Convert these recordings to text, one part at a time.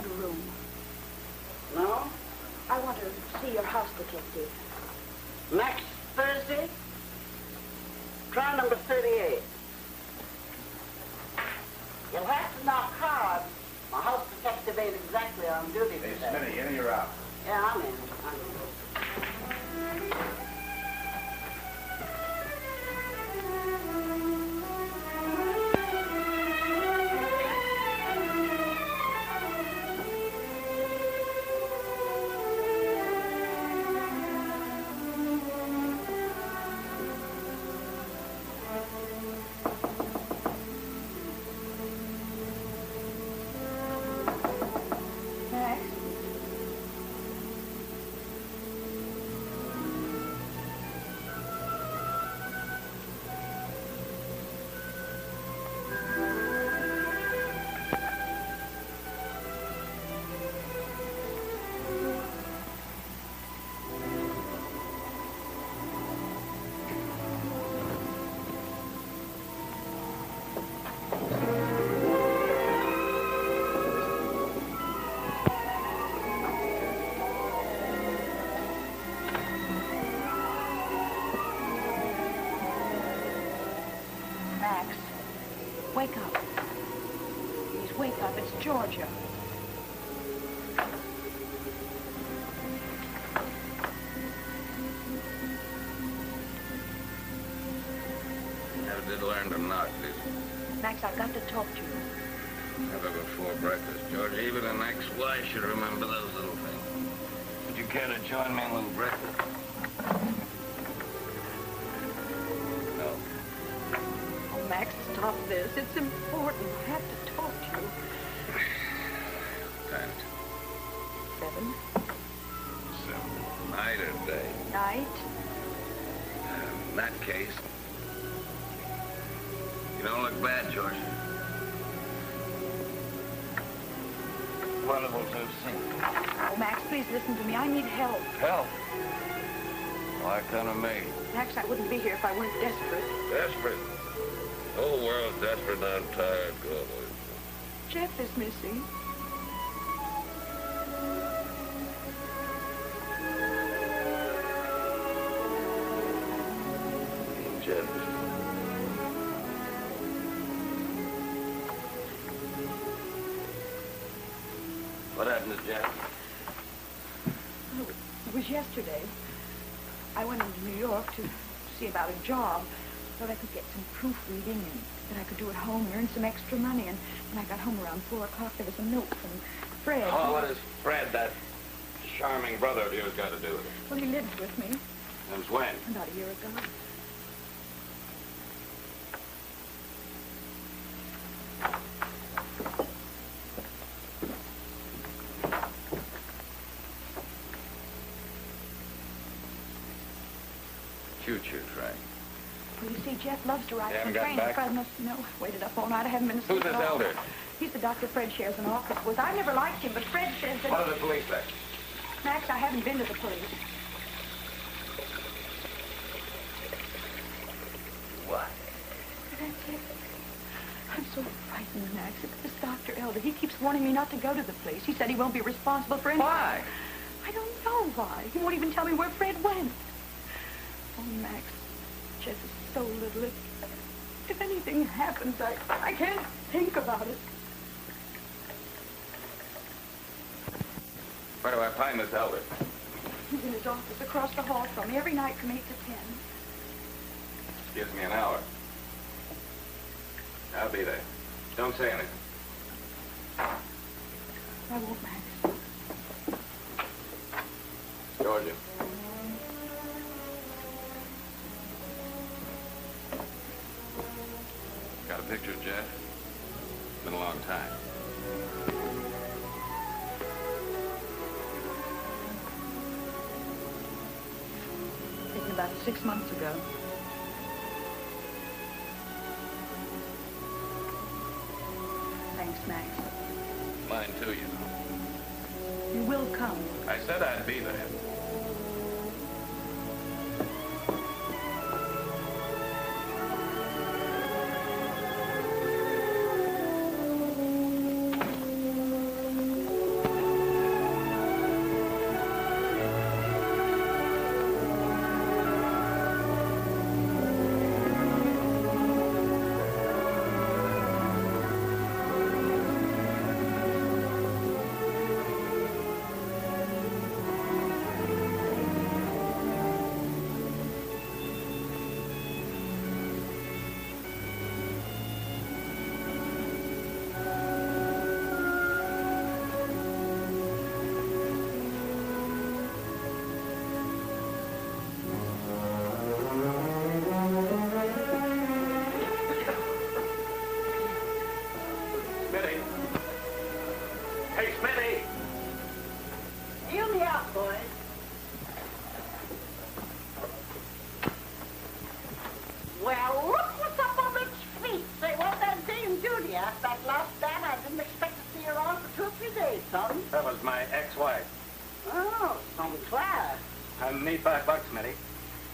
want a room. No? I want to see your house detective. Next Thursday? Try number 38. You'll have to knock hard. My house detective ain't exactly on duty Hey, today. Smitty, in or you're out? Yeah, I'm in. Wake up. Please wake up. It's Georgia. Never did learn to knock, did you? Max, I've got to talk to you. Never before breakfast, George. Even an ex-wife should remember those little things. Would you care to join me in a little breakfast? No. Oh, Max, stop this. It's important. I have to talk to you. Time. 7. 7. Night or day? Night. In that case, you don't look bad, George. Wonderful to have seen. Oh, Max, please listen to me. I need help. Help? Why come to me? Max, I wouldn't be here if I weren't desperate. Desperate? The whole world's desperate and I'm tired. Go away. Jeff is missing. Jeff. What happened to Jeff? Oh, it was yesterday. I went into New York to see about a job. Thought I could get some proofreading and that I could do at home and earn some extra money. And when I got home around 4 o'clock, there was a note from Fred. Oh, what has Fred, that charming brother of yours, got to do with it? Well, he lived with me. Since when? About a year ago. Choo-choo train. Well, you see, Jeff loves to ride You haven't the got train. back? Fred must know. Waited up all night. I haven't been asleep Who's at this all. elder? He's the doctor Fred shares an office with. I never liked him, but Fred says that... What do the police say? Max, I haven't been to the police. What? That's it. I'm so frightened, Max. It's this Dr. Elder. He keeps warning me not to go to the police. He said he won't be responsible for anything. Why? I don't know why. He won't even tell me where Fred went. Oh, Max, Jeff is so little. If anything happens, I can't think about it. Where do I find this elder? He's in his office across the hall from me every night from 8 to 10. Gives me an hour. I'll be there. Don't say anything. I won't, Max. Georgia. Got a picture of Jeff? It's been a long time. Taken about 6 months ago. Thanks, Max. Mine too, you know. You will come. I said I'd be there. need $5, Smitty.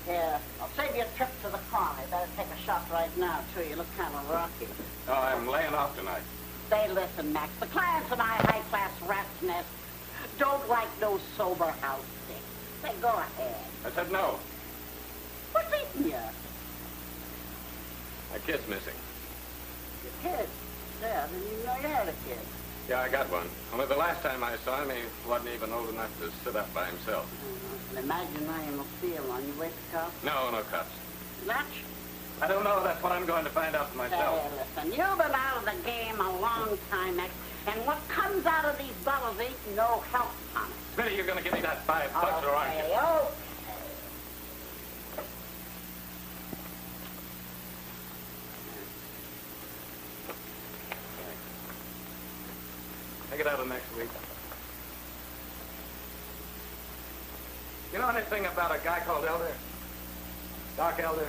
Yeah, I'll save you a trip to the corner. You better take a shot right now, too. You look kind of rocky. Oh, I'm laying off tonight. Say, listen, Max. The clients and I, high-class rat's nest, don't like no sober house thing. Say, go ahead. I said no. What's eating you? My kid's missing. Your kid? Yeah, I didn't even know you had a kid. Yeah, I got one. Only the last time I saw him, he wasn't even old enough to sit up by himself. I can imagine I am a feel on you. Wait the cops? No, no cops. Much? I don't know. That's what I'm going to find out for myself. Say, listen, you've been out of the game a long time, Max, and what comes out of these bottles ain't no help on it. Smitty, you're going to give me that $5 or aren't you? Okay. Take it out of next week. You know anything about a guy called Elder? Doc Elder?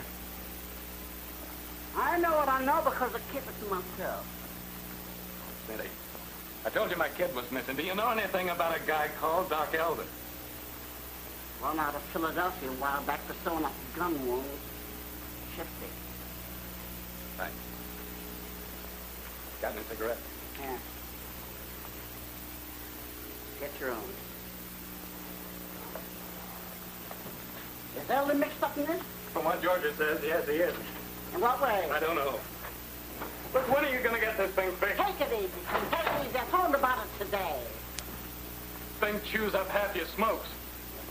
I know what I know because I keep it to myself. Smitty, I told you my kid was missing. Do you know anything about a guy called Doc Elder? Run out of Philadelphia a while back for sewing up gun wounds. Shifty. Thanks. Got any cigarette? Yeah. Get your own. Is Elder mixed up in this? From what Georgia says, yes, he is. In what way? I don't know. Look, when are you going to get this thing fixed? Take it easy, son. Take it easy. I told about it today. This thing chews up half your smokes.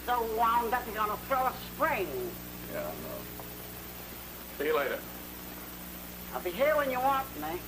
You're so wound up, you're going to throw a spring. Yeah, I know. See you later. I'll be here when you want me.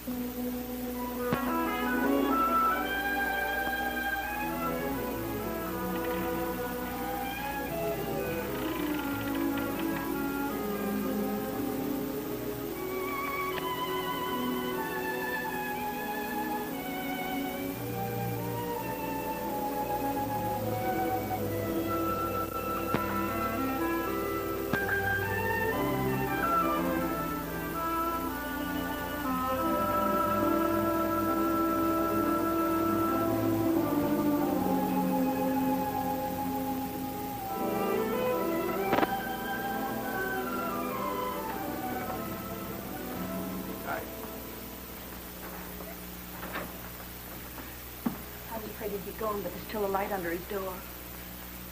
He'd be gone, but there's still a light under his door.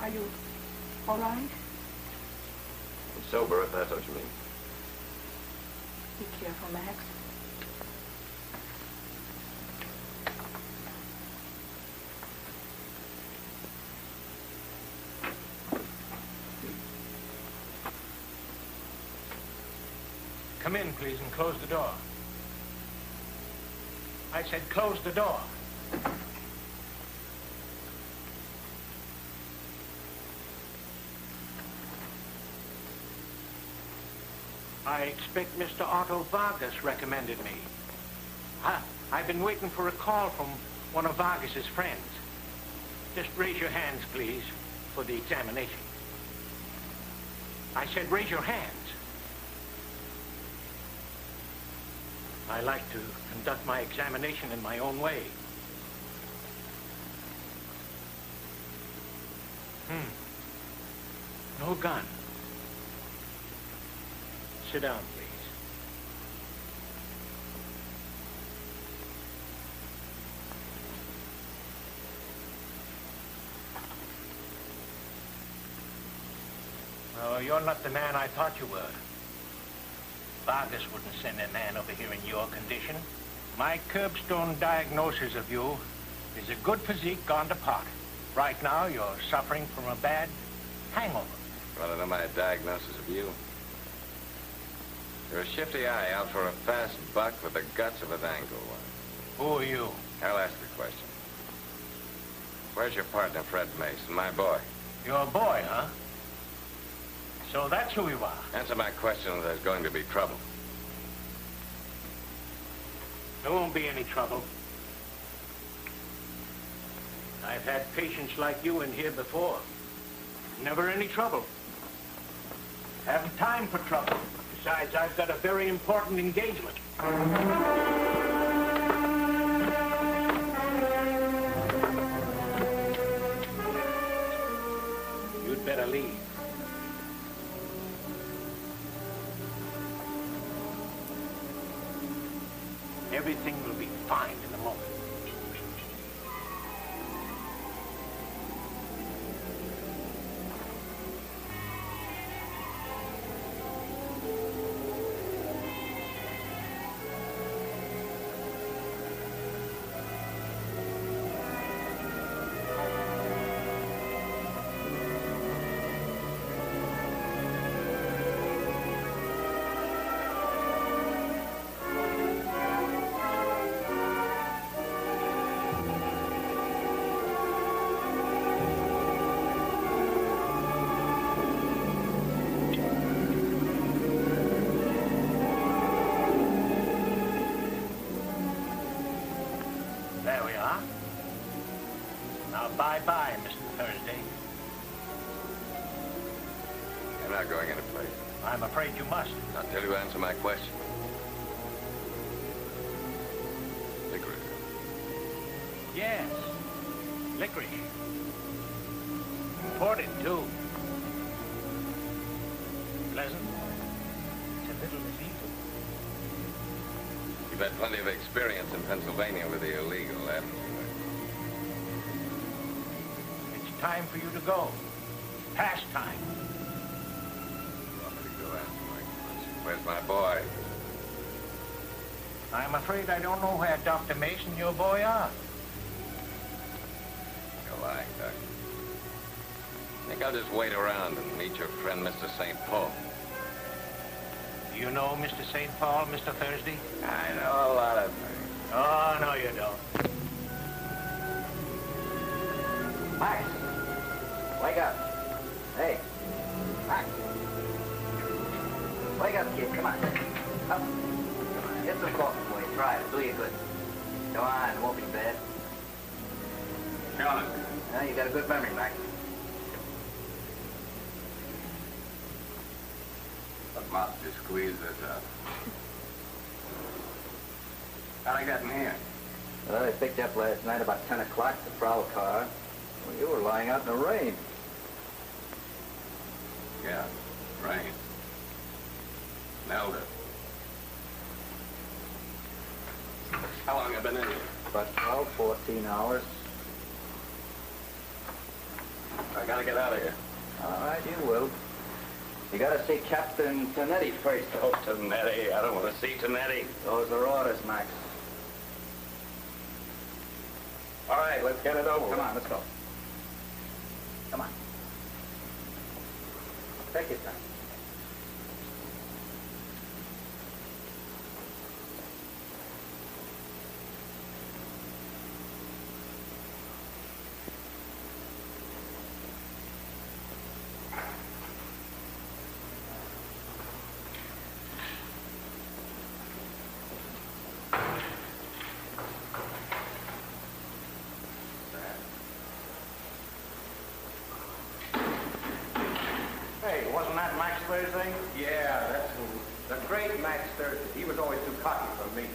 Are you all right? I'm sober, if that's what you mean. Be careful, Max. Come in, please, and close the door. I said close the door. I expect Mr. Otto Vargas recommended me. I've been waiting for a call from one of Vargas's friends. Just raise your hands, please, for the examination. I said raise your hands. I like to conduct my examination in my own way. No gun. Sit down, please. Oh, you're not the man I thought you were. Vargas wouldn't send a man over here in your condition. My curbstone diagnosis of you is a good physique gone to pot. Right now, you're suffering from a bad hangover. Want to know my diagnosis of you? You're a shifty eye out for a fast buck with the guts of a dangle one. Who are you? I'll ask the question. Where's your partner, Fred Mason, my boy? You're a boy, huh? So that's who you are. Answer my question or there's going to be trouble. There won't be any trouble. I've had patients like you in here before. Never any trouble. Haven't time for trouble. Besides, I've got a very important engagement. You'd better leave. Everything will be fine in a moment. There we are. Now, bye-bye, Mr. Thursday. You're not going any place. I'm afraid you must. Until you answer my question. Licorice. Yes. Licorice. Imported, too. Pleasant. It's a little illegal. You've had plenty of experience in Pennsylvania with the illegal, haven't you? It's time for you to go. Past time. You want me to go answer my question? Where's my boy? I'm afraid I don't know where Dr. Mason and your boy are. You're lying, Doc. I think I'll just wait around and meet your friend, Mr. St. Paul. Do you know Mr. St. Paul, Mr. Thursday? I know a lot of things. Oh, no, you don't. Max, wake up. Hey, Max. Wake up, kid. Come on. Up. Come on. Get some coffee for you. Try it. It'll do you good. Come on. It won't be bad. John. Well, you got a good memory, Max. What mouth to squeeze this up? How'd I get in here? Well, they picked you up last night about 10 o'clock, the prowl car. Well, you were lying out in the rain. Yeah, rain. Smelled it. How long have I been in here? About 12, 14 hours. I gotta get out of here. All right, you will. You gotta see Captain Tonetti first. Oh, Tonetti. I don't want to see Tonetti. Those are orders, Max. All right, let's get it over. Come on, let's go. Come on. Take your time. Hey, wasn't that Max Thursday? Yeah, that's the great Max Thursday. He was always too cocky for me.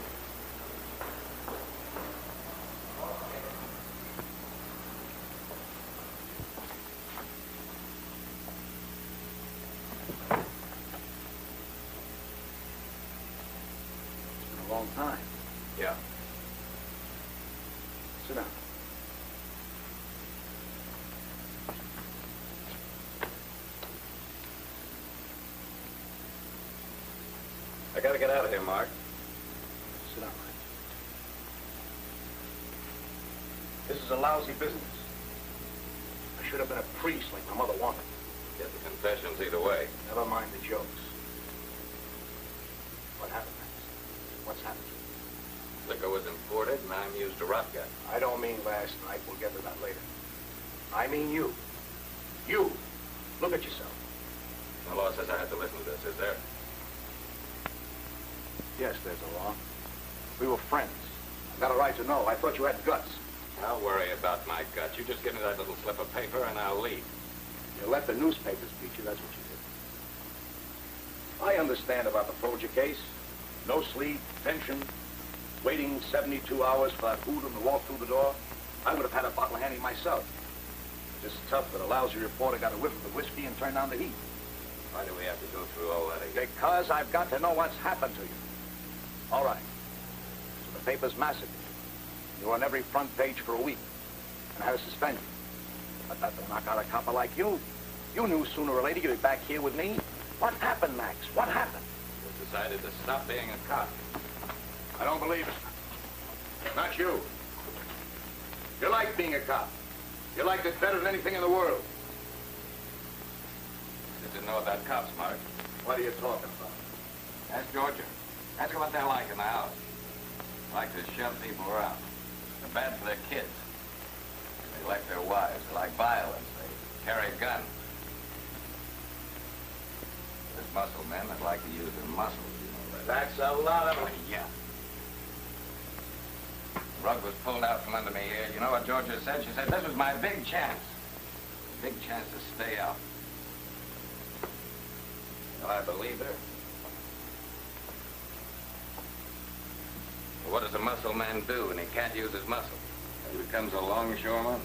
It's been a long time. Yeah. Sit down. I gotta get out of here, Mark. Sit down, Max. This is a lousy business. I should have been a priest like my mother wanted. Get the confessions either way. Never mind the jokes. What happened, Max? What's happened to you? Liquor was imported, and I'm used to rough guy. I don't mean last night. We'll get to that later. I mean you. You. Look at yourself. The law says I have to listen to this, is there? Yes, there's a law. We were friends. I've got a right to know. I thought you had guts. I'll worry about my guts. You just give me that little slip of paper, and I'll leave. You let the newspapers beat you. That's what you did. I understand about the Folger case. No sleep, tension, waiting 72 hours for that hoodlum to walk through the door. I would have had a bottle handy myself. Just tough that a lousy reporter got a whiff of the whiskey and turned on the heat. Why do we have to go through all that again? Because I've got to know what's happened to you. All right. papers massacred you. You were on every front page for a week and had to suspend you. But that don't knock out a copper like you. You knew sooner or later you'd be back here with me. What happened, Max? What happened? You decided to stop being a cop. I don't believe it. Not you. You like being a cop. You liked it better than anything in the world. You didn't know about cops, Mark. What are you talking about? Ask Georgia. Ask her what they're like in the house. They like to shove people around. They're bad for their kids. They like their wives. They like violence. They carry a gun. There's muscle men that like to use their muscles, you know that. That's a lot of money. Yeah. The rug was pulled out from under me here. You know what Georgia said? She said this was my big chance. Big chance to stay out. Well, I believe her. Well, what does a muscle man do when he can't use his muscle? He becomes a longshoreman,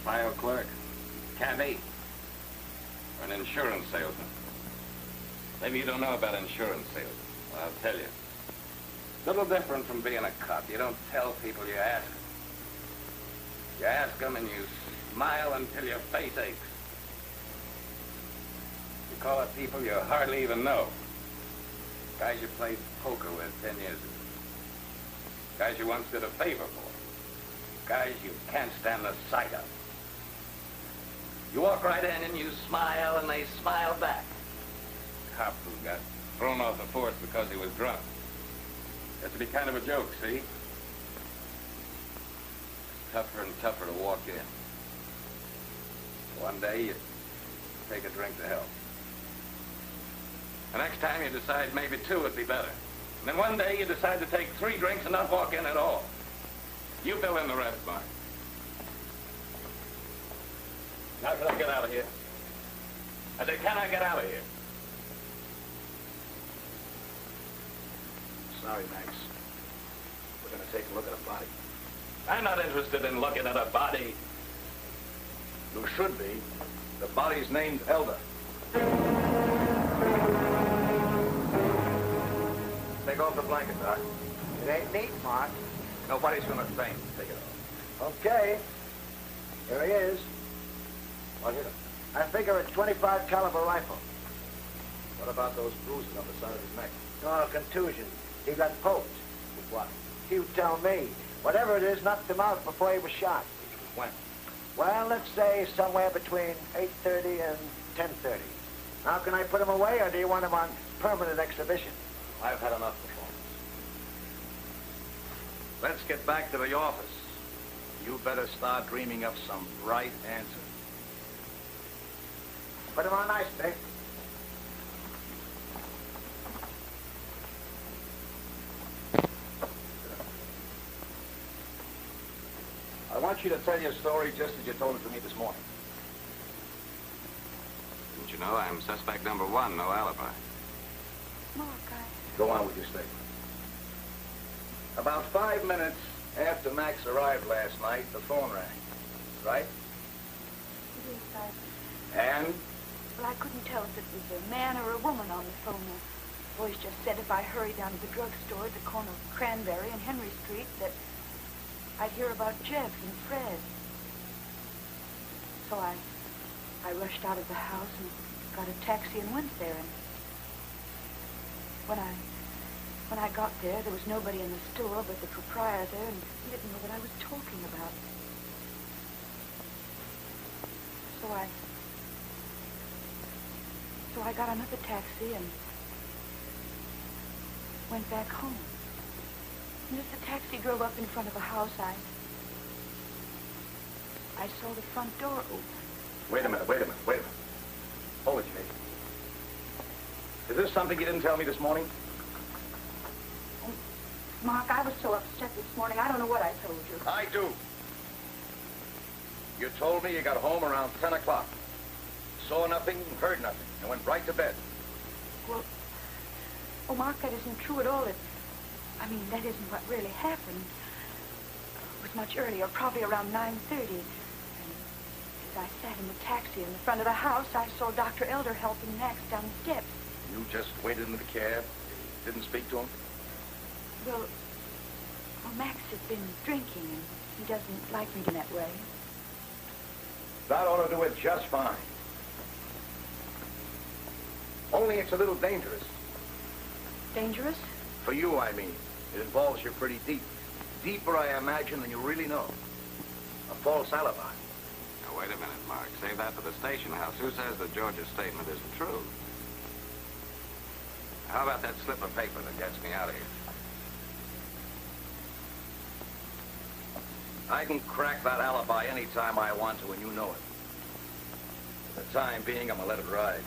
file clerk, can't eat, or an insurance salesman. Maybe you don't know about insurance salesmen. Well, I'll tell you. Little different from being a cop. You don't tell people, you ask them. You ask them and you smile until your face aches. You call up people you hardly even know. Guys you played poker with 10 years ago. Guys you once did a favor for. Guys you can't stand the sight of. You walk right in and you smile and they smile back. Cop who got thrown off the force because he was drunk. Has to be kind of a joke, see? It's tougher and tougher to walk in. One day you take a drink to help. The next time you decide maybe 2 would be better. And then one day you decide to take 3 drinks and not walk in at all. You fill in the rest, Mark. Now can I get out of here? I said, can I get out of here? Sorry, Max. We're going to take a look at a body. I'm not interested in looking at a body. You should be. The body's named Elder. Take off the blanket, Doc. It ain't neat, Mark. Nobody's going to faint. Take it off. Okay. Here he is. What hit him? I figure a 25 caliber rifle. What about those bruises on the side of his neck? Oh, contusion. He got poked. With what? You tell me. Whatever it is knocked him out before he was shot. When? Well, let's say somewhere between 8:30 and 10:30. Now, can I put him away, or do you want him on permanent exhibition? I've had enough performance. Let's get back to the office. You better start dreaming up some bright answers. Put him on nice, Dick. I want you to tell your story just as you told it to me this morning. Didn't you know I'm suspect number 1, no alibi? Mark, Go on with your statement. About 5 minutes after Max arrived last night, the phone rang. Right? Yes, And? Well, I couldn't tell if it was a man or a woman on the phone. The voice just said if I hurried down to the drugstore at the corner of Cranberry and Henry Street that I'd hear about Jeff and Fred. So I rushed out of the house and got a taxi and went there. And when I got there was nobody in the store but the proprietor, and he didn't know what I was talking about. So I got another taxi and went back home. And as the taxi drove up in front of a house, I saw the front door open. Wait a minute. Hold it, Jake. Is this something you didn't tell me this morning? Oh, Mark, I was so upset this morning, I don't know what I told you. I do. You told me you got home around 10 o'clock. Saw nothing, heard nothing, and went right to bed. Well, oh, Mark, that isn't true at all. I mean, that isn't what really happened. It was much earlier, probably around 9:30. And as I sat in the taxi in the front of the house, I saw Dr. Elder helping Max down the steps. You just waited in the cab, didn't speak to him? Well, Max has been drinking, and he doesn't like reading that way. That ought to do it just fine. Only it's a little dangerous. Dangerous? For you, I mean. It involves you pretty deep. Deeper, I imagine, than you really know. A false alibi. Now, wait a minute, Mark. Save that for the station house. Who says that George's statement isn't true? How about that slip of paper that gets me out of here? I can crack that alibi any time I want to, and you know it. For the time being, I'm gonna let it ride.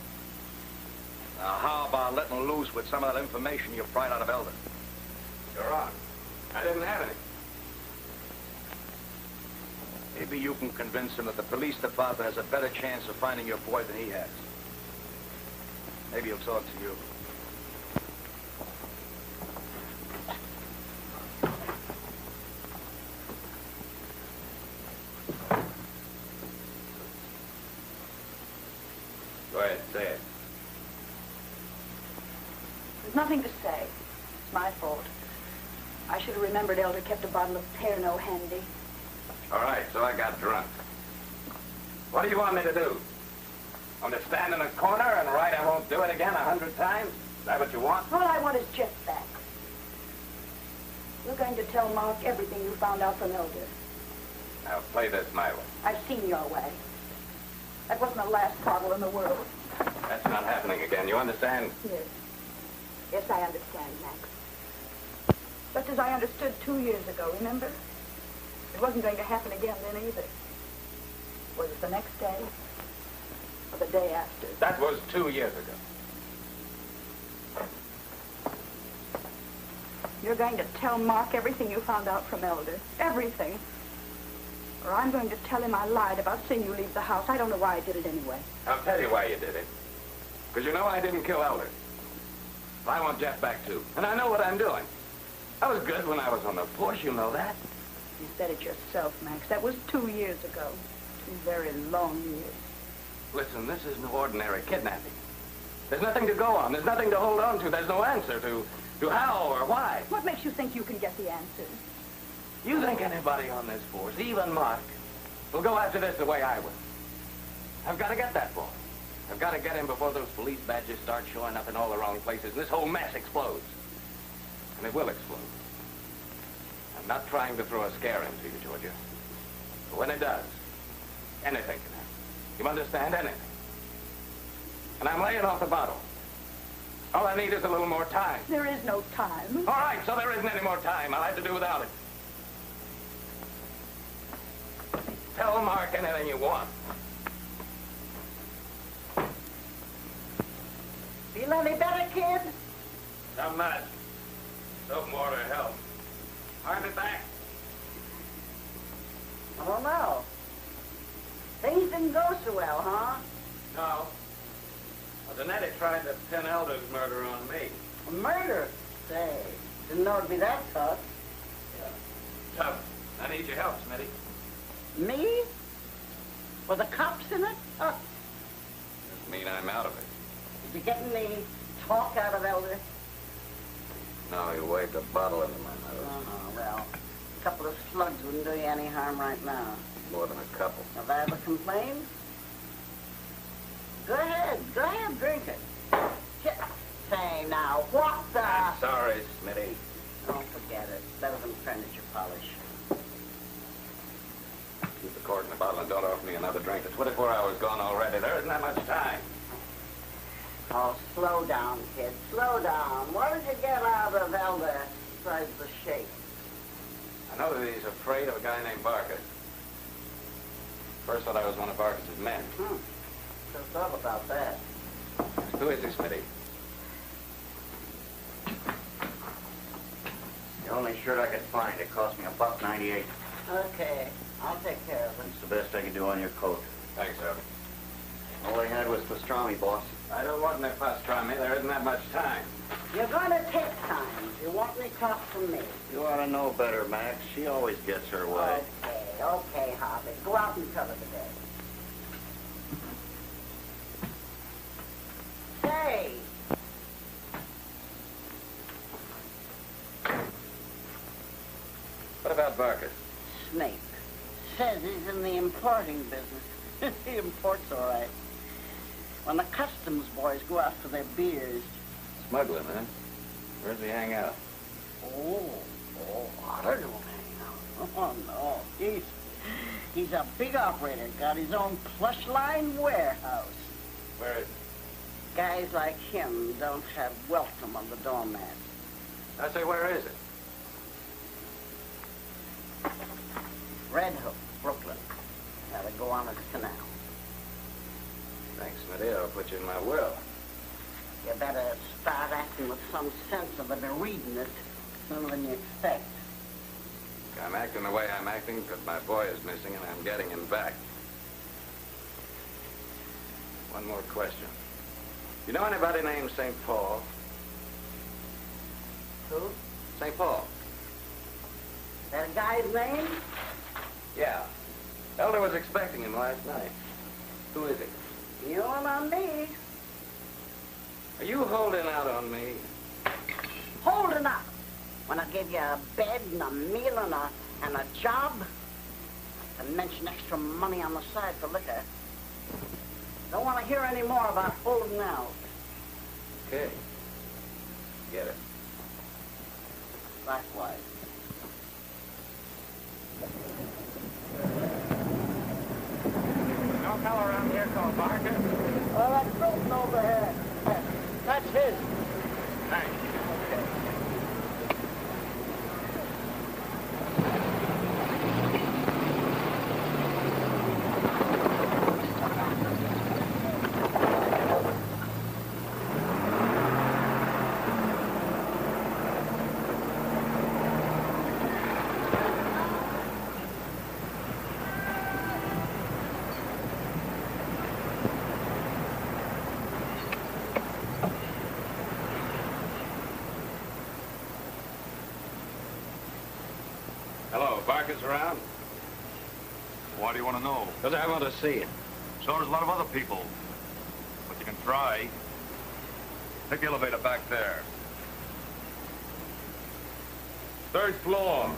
Now, how about letting loose with some of that information you pried out of Elder? You're on. I didn't have any. Maybe you can convince him that the police department has a better chance of finding your boy than he has. Maybe he'll talk to you. Go ahead, say it. There's nothing to say. It's my fault. I should have remembered Elder kept a bottle of Pernod handy. All right, so I got drunk. What do you want me to do? Want me to stand in a corner and write I won't do it again 100 times? Is that what you want? All I want is just that. You're going to tell Mark everything you found out from Elder. Now, play this my way. I've seen your way. That wasn't the last bottle in the world. That's not happening again. You understand? Yes. Yes, I understand, Max. Just as I understood 2 years ago, remember? It wasn't going to happen again then either. Was it the next day? Or the day after? That was 2 years ago. You're going to tell Mark everything you found out from Elder. Everything. Or I'm going to tell him I lied about seeing you leave the house. I don't know why I did it anyway. I'll tell you why you did it. Because you know I didn't kill Elder. I want Jeff back, too. And I know what I'm doing. I was good when I was on the force, you know that. You said it yourself, Max. That was 2 years ago. 2 very long years. Listen, this is no ordinary kidnapping. There's nothing to go on. There's nothing to hold on to. There's no answer to how or why. What makes you think you can get the answers? You think anybody on this force, even Mark, will go after this the way I will? I've got to get that boy. I've got to get him before those police badges start showing up in all the wrong places and this whole mess explodes. And it will explode. I'm not trying to throw a scare into you, Georgia. But when it does, anything can happen. You understand? Anything. And I'm laying off the bottle. All I need is a little more time. There is no time. All right, so there isn't any more time. I'll have to do without it. Tell Mark anything you want. Feel any better, kid? Not much. Soap and water help. I'll be back. Oh, no. Things didn't go so well, huh? No. Well, Zanetti tried to pin Elder's murder on me. A murder? Say, didn't know it'd be that tough. Yeah. Tough. I need your help, Smitty. Me? Were the cops in it? Oh, Doesn't mean I'm out of it. did you get any talk out of Elder? No, he waved a bottle into my nose. Oh, well, a couple of slugs wouldn't do you any harm right now. More than a couple. Have I ever complained? Go ahead, drink it. Say now, what the... I'm sorry, Smitty. Don't forget it. Better than furniture polish. Keep the cork in the bottle and don't offer me another drink. The 24 hours gone already. There isn't that much time. Oh, slow down, kid. Slow down. What did you get out of Elder besides the shake? I know that he's afraid of a guy named Barker. First thought I was one of Barker's men. Just thought about that. Who is he, Smitty? The only shirt I could find. It cost me $1.98. Okay, I'll take care of it. That's the best I can do on your coat. Thanks, sir. All I had was pastrami, boss. I don't want any pastrami. There isn't that much time. You're going to take time. You want any talk from me? You ought to know better, Max. She always gets her way. Okay, Harvey. Go out and cover the day. Say. about Barker? Snape. Says he's in the importing business. He imports all right. When the customs boys go after their beers. Smuggling, huh? Where's he hang out? Oh, Otter don't hang out. Oh, no. He's a big operator. Got his own plush line warehouse. Where is he? Guys like him don't have welcome on the doormat. I say, where is it? Red Hook, Brooklyn. Gotta go on his canal. Thanks, Smitty. I'll put you in my will. You better start acting with some sense of it and reading it sooner than you expect. I'm acting the way I'm acting because my boy is missing and I'm getting him back. One more question. You know anybody named St. Paul? Who? St. Paul. That guy's name? Yeah. Elder was expecting him last night. Who is he? You and on me. Are you holding out on me? Holding up. When I give you a bed and a meal and a job, and mention extra money on the side for liquor. Don't want to hear any more about holding out. Okay. Get it. Likewise. No fellow around here called Barker? Well, that Trout over here. That's his. Thanks. Okay. Hello, Barker's around? Why do you want to know? Because I want to see him. So does a lot of other people. But you can try. Take the elevator back there. 3rd floor.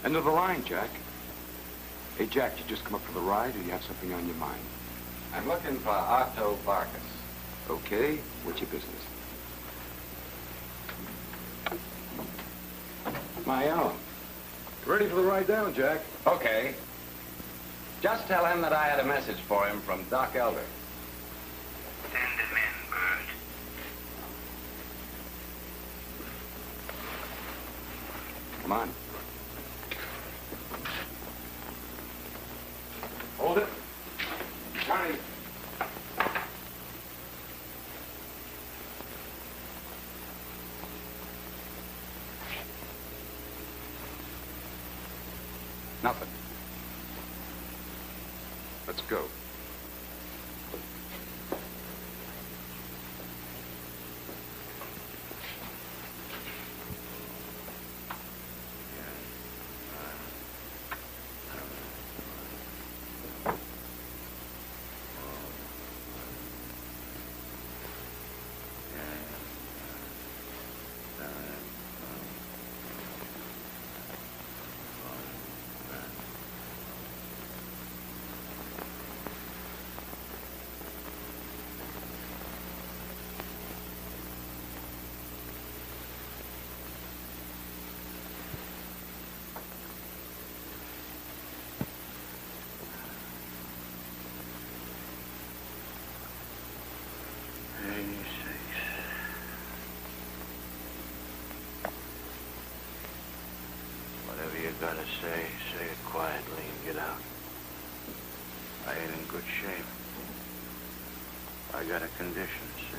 End of the line, Jack. Hey, Jack, you just come up for the ride, or you have something on your mind? I'm looking for Otto Barkus. Okay, what's your business? My own. Ready for the ride down, Jack. Okay. Just tell him that I had a message for him from Doc Elder. Send him in, Bert. Come on. Hold it. Johnny. Nothing. Let's go. gotta say it quietly and get out. I ain't in good shape. I got a condition, see?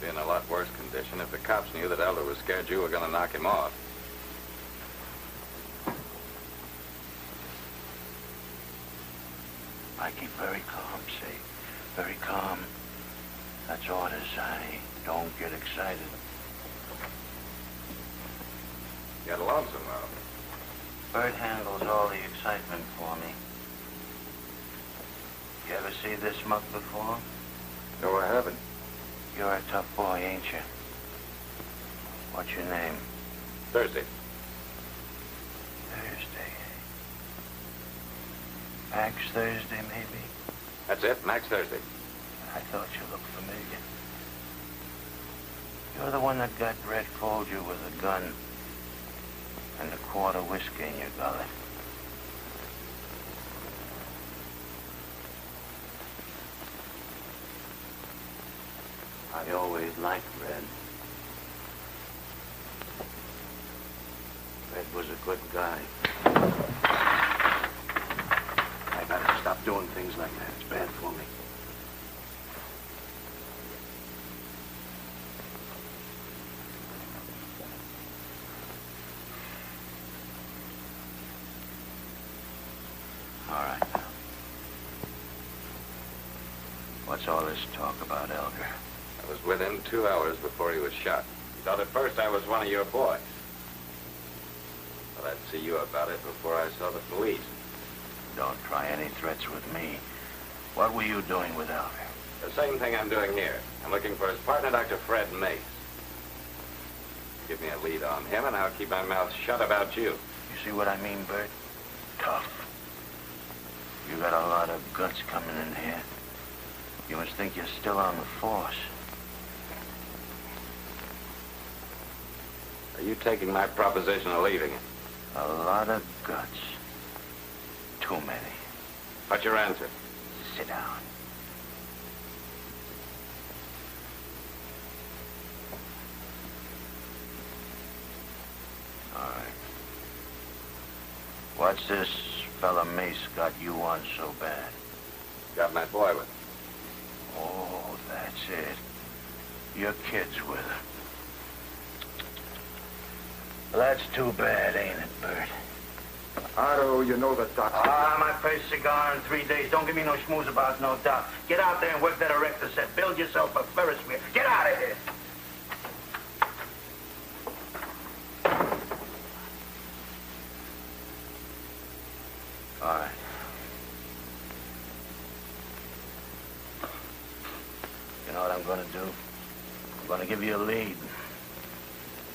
Be in a lot worse condition if the cops knew that Elder was scared you were going to knock him off. I keep very calm, see? Very calm. That's orders. I don't get excited. Get lonesome, though. Bert handles all the excitement for me. You ever see this muck before? No, I haven't. You're a tough boy, ain't you? What's your name? Thursday. Thursday. Max Thursday, maybe? That's it, Max Thursday. I thought you looked familiar. You're the one that got Red Folger with a gun and a quart of whiskey in your gullet. I always liked Red. Red was a good guy. I gotta stop doing things like that. It's bad for me. All right, now. What's all this talk about, Elder? I was with him 2 hours before he was shot. He thought at first I was one of your boys. But I'd see you about it before I saw the police. Don't try any threats with me. What were you doing with Elder? The same thing I'm doing here. I'm looking for his partner, Dr. Fred Mace. Give me a lead on him, and I'll keep my mouth shut about you. You see what I mean, Bert? Tough. You got a lot of guts coming in here. You must think you're still on the force. Are you taking my proposition or leaving it? A lot of guts. Too many. What's your answer? Sit down. All right. What's this fella Mace got you on so bad? Got my boy with him. Oh, that's it. Your kid's with her. Well, that's too bad, ain't it, Bert? Otto, you know the doctor. My first cigar in 3 days. Don't give me no schmooze about no doubt. Get out there and work that erector set. Build yourself a Ferris wheel. Get out of here. All right. You know what I'm going to do? I'm going to give you a lead.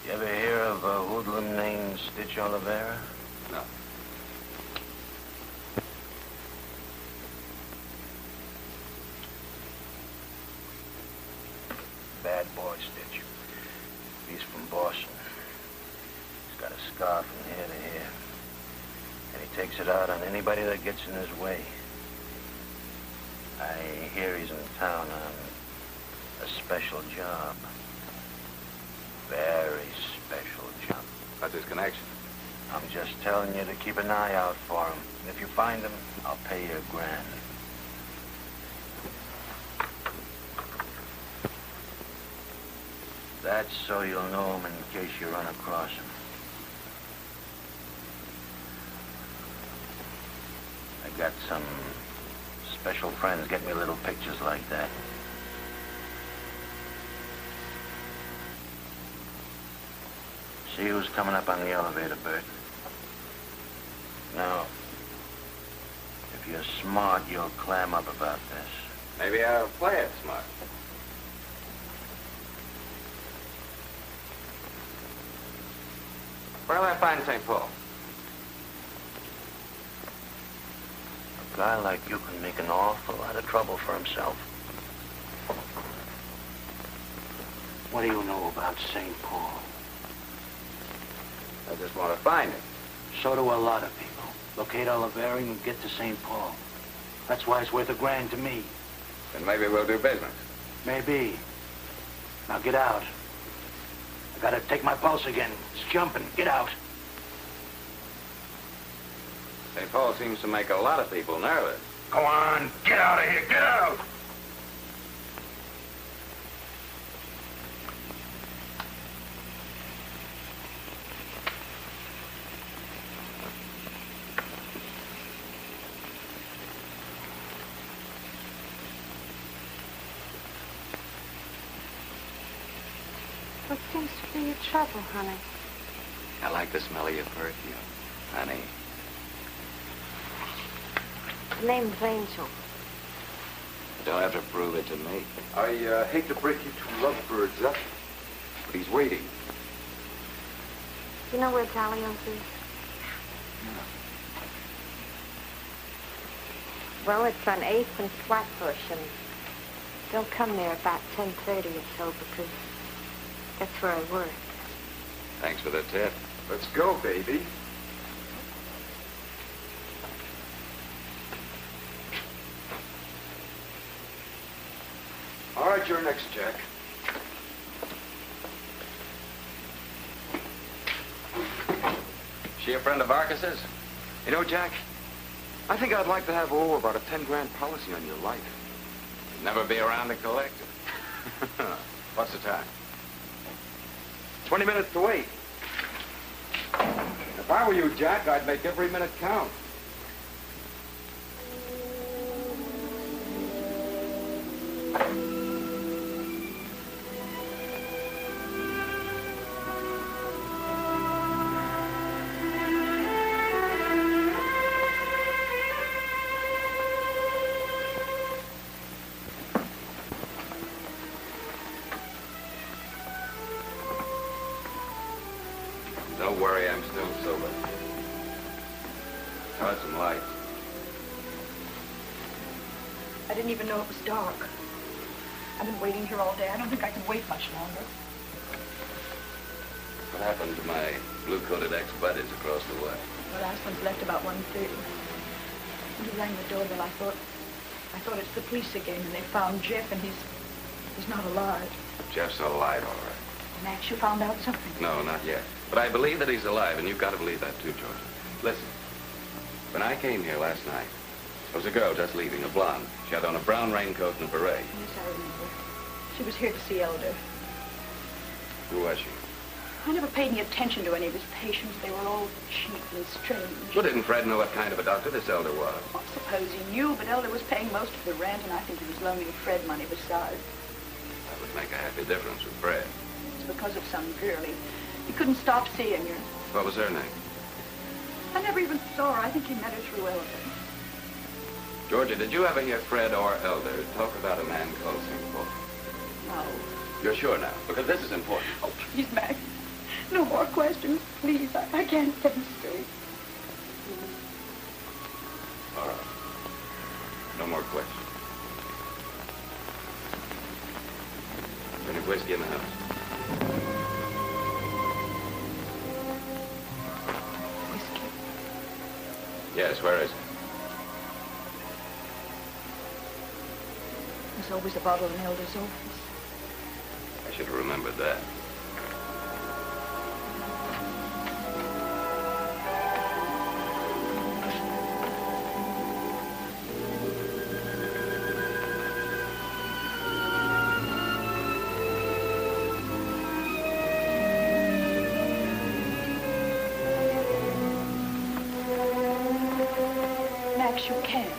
You ever hear of a hoodlum named Stitch Oliveira? No. Bad boy, Stitch. He's from Boston. He's got a scar from here to here. And he takes it out on anybody that gets in his way. I hear he's in town on a special job. Very special job. What's his connection? I'm just telling you to keep an eye out for him. And if you find him, I'll pay you $1,000. That's so you'll know him in case you run across him. I got some special friends get me little pictures like that. See who's coming up on the elevator, Bert. Now, if you're smart, you'll clam up about this. Maybe I'll play it smart. Where'll I find St. Paul? A guy like you can make an awful lot of trouble for himself. What do you know about St. Paul? I just want to find him. So do a lot of people. Locate Oliveira and get to St. Paul. That's why it's worth $1,000 to me. Then maybe we'll do business. Maybe. Now get out. I gotta take my pulse again. It's jumping. Get out. Hey, Paul seems to make a lot of people nervous. Go on, get out of here, get out! What seems to be your trouble, honey? I like the smell of your perfume, honey. The name's Angel. You don't have to prove it to me. I hate to break you two lovebirds up, but he's waiting. You know where Dalios is? Well, it's on 8th and Flatbush, and don't come there about 10:30 or so, because that's where I work. Thanks for the tip. Let's go, baby. All right, you're next, Jack. She a friend of Arcus's? You know, Jack, I think I'd like to have about a 10-grand policy on your life. You'd never be around to collect it. What's the time? 20 minutes to wait. If I were you, Jack, I'd make every minute count. Don't worry, I'm still sober. Start some lights. I didn't even know it was dark. I've been waiting here all day. I don't think I can wait much longer. What happened to my blue-coated ex-buddies across the way? The last one's left about 1:30. When he rang the doorbell, I thought it's the police again, and they found Jeff, and he's not alive. Jeff's alive, all right. Max, you found out something? No, not yet. But I believe that he's alive, and you've got to believe that too, George. Listen, when I came here last night, there was a girl just leaving, a blonde. She had on a brown raincoat and a beret. Yes, I remember. She was here to see Elder. Who was she? I never paid any attention to any of his patients. They were all cheap and strange. Well, didn't Fred know what kind of a doctor this Elder was? I suppose he knew, but Elder was paying most of the rent, and I think he was loaning Fred money besides. That would make a happy difference with Fred. It's because of some girl. He couldn't stop seeing her. What was her name? I never even saw her. I think he met her through Elder. Georgia, did you ever hear Fred or Elder talk about a man called St. Paul? No. You're sure now? Because this is important. Oh, please, Max. No more questions, please. I can't think straight. All right. No more questions. Any whiskey in the house? Whiskey? Yes, where is it? There's always a bottle in Elder's office. I should have remembered that. Max, you can't.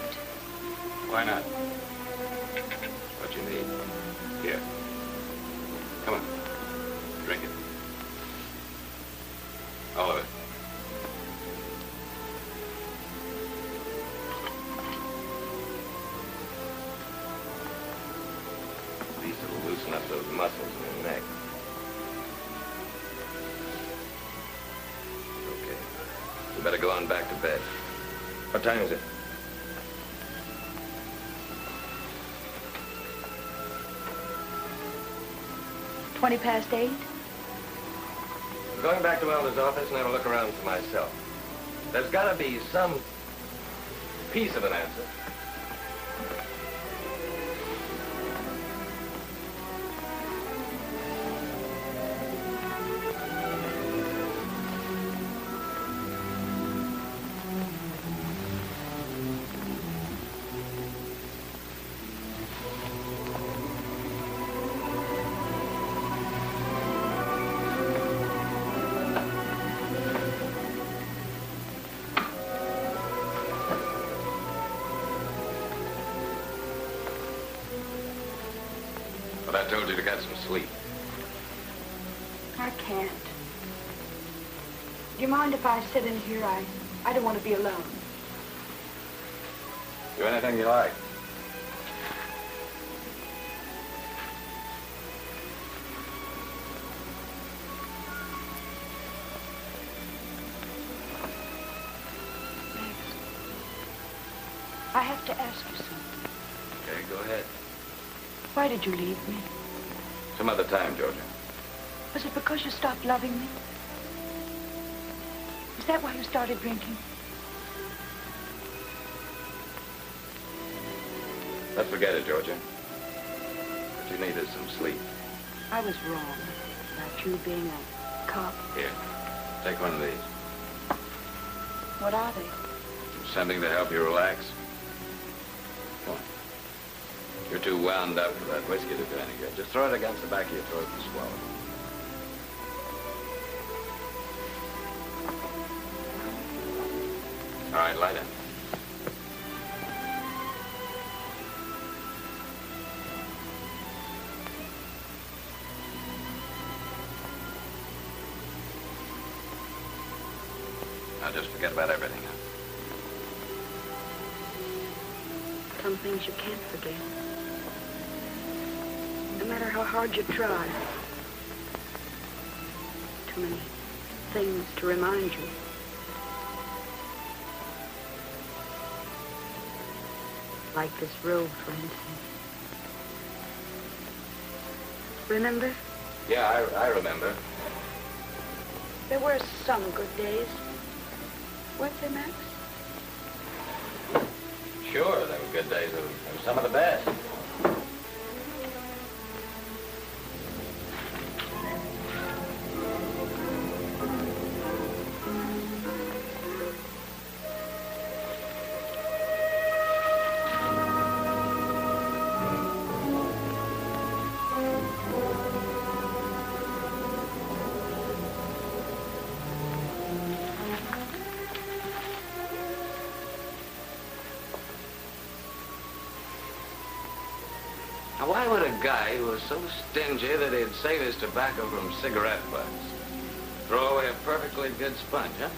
Why not? What you need? Here. Come on. Drink it. All of it. These will loosen up those muscles in your neck. Okay. You better go on back to bed. What time is it? 8:20. I'm going back to Elder's office and have a look around for myself. There's got to be some piece of an answer. told you to get some sleep. I can't. Do you mind if I sit in here? I don't want to be alone. Do anything you like. I have to ask you something. Okay, go ahead. Why did you leave me? Some other time, Georgia. Was it because you stopped loving me? Is that why you started drinking? Let's forget it, Georgia. What you need is some sleep. I was wrong about you being a cop. Here, take one of these. What are they? Something to help you relax. Come on. You're too wound up for that whiskey to do any good. Just throw it against the back of your throat and swallow it. All right, light it. Now just forget about everything, huh? Some things you can't forget. No matter how hard you try. Too many things to remind you. Like this road, for instance. Remember? Yeah, I remember. There were some good days. Weren't there, Max? Sure, there were good days. There were some of the best. Now, why would a guy who was so stingy that he'd save his tobacco from cigarette butts throw away a perfectly good sponge, huh?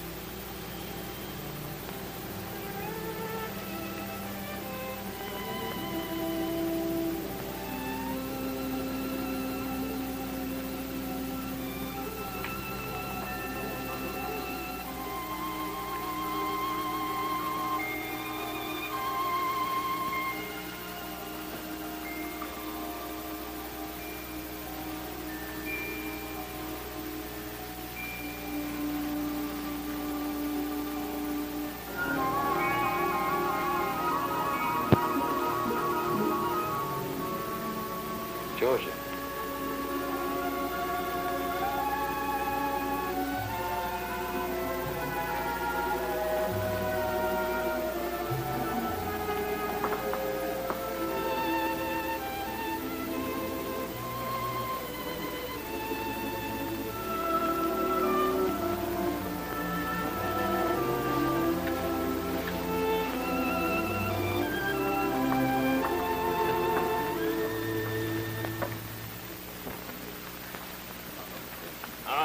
Georgia.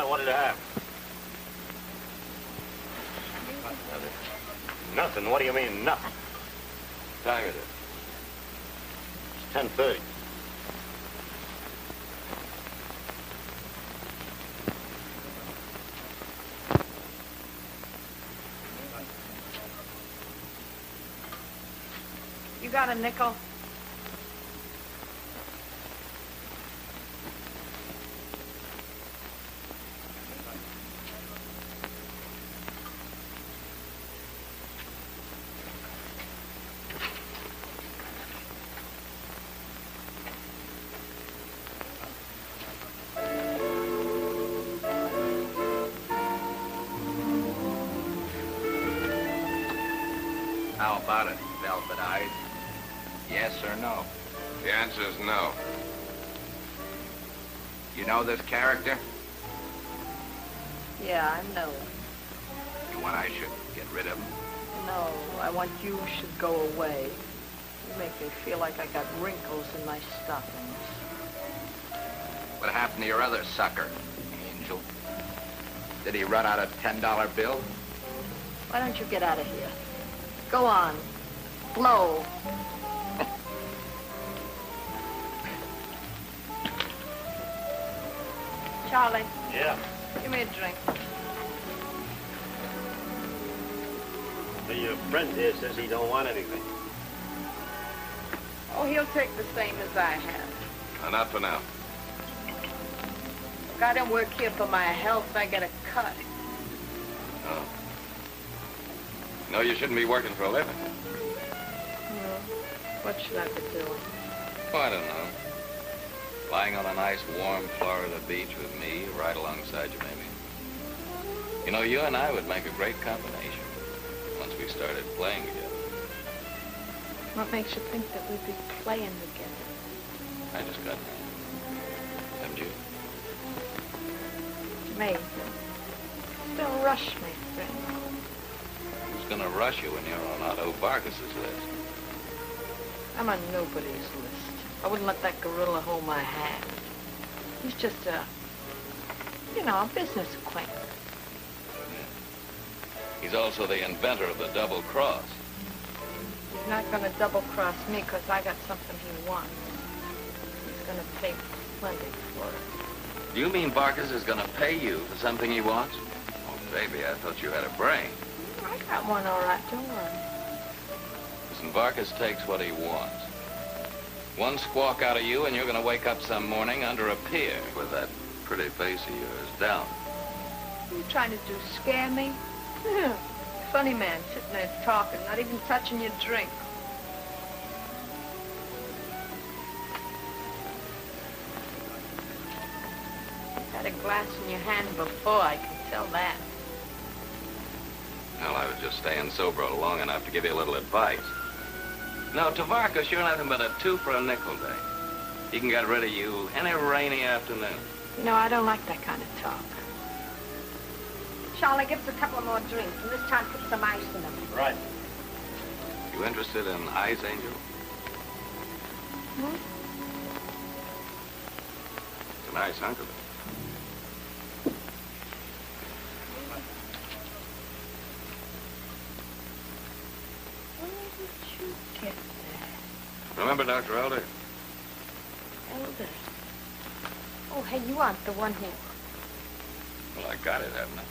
What did it happen? Nothing. What do you mean, nothing? What time is it? It's 10:30. You got a nickel? How about it, velvet-eyed? Yes or no? The answer is no. You know this character? Yeah, I know. You want I should get rid of him? No, I want you should go away. You make me feel like I got wrinkles in my stockings. What happened to your other sucker, Angel? Did he run out a $10 bill? Why don't you get out of here? Go on. Blow. Charlie. Yeah. Give me a drink. Well, your friend here says he don't want anything. Oh, he'll take the same as I have. Not for now. Look, I don't work here for my health. I get a cut. Oh. No, you shouldn't be working for a living. No. What should I be doing? Oh, I don't know. Lying on a nice, warm Florida beach with me, right alongside you, maybe. You know, you and I would make a great combination once we started playing together. What makes you think that we'd be playing together? I just got mad. Haven't you? Maybe. Don't rush me, friend. Who's gonna rush you when you're on Otto Vargas's list? I'm on nobody's list. I wouldn't let that gorilla hold my hand. He's just a business acquaintance. He's also the inventor of the double cross. He's not going to double-cross me because I got something he wants. He's going to pay plenty for it. You mean Vargas is gonna pay you for something he wants? Oh, baby, I thought you had a brain. I got one all right, don't worry. Listen, Vargas takes what he wants. One squawk out of you and you're gonna wake up some morning under a pier with that pretty face of yours down. What are you trying to do, scare me? Funny man, sitting there talking, not even touching your drink. You had a glass in your hand before, I can tell that. Well, I was just staying sober long enough to give you a little advice. No, to Vargas, you're nothing but a two for a nickel day. He can get rid of you any rainy afternoon. You know, I don't like that kind of talk. Charlie, give us a couple of more drinks, and this time put some ice in them. Right. You interested in Ice Angel? Hmm? It's a nice hunk of it. Where did you get that? Remember Dr. Elder? Elder. Oh, hey, you aren't the one who... Well, I got it, haven't I?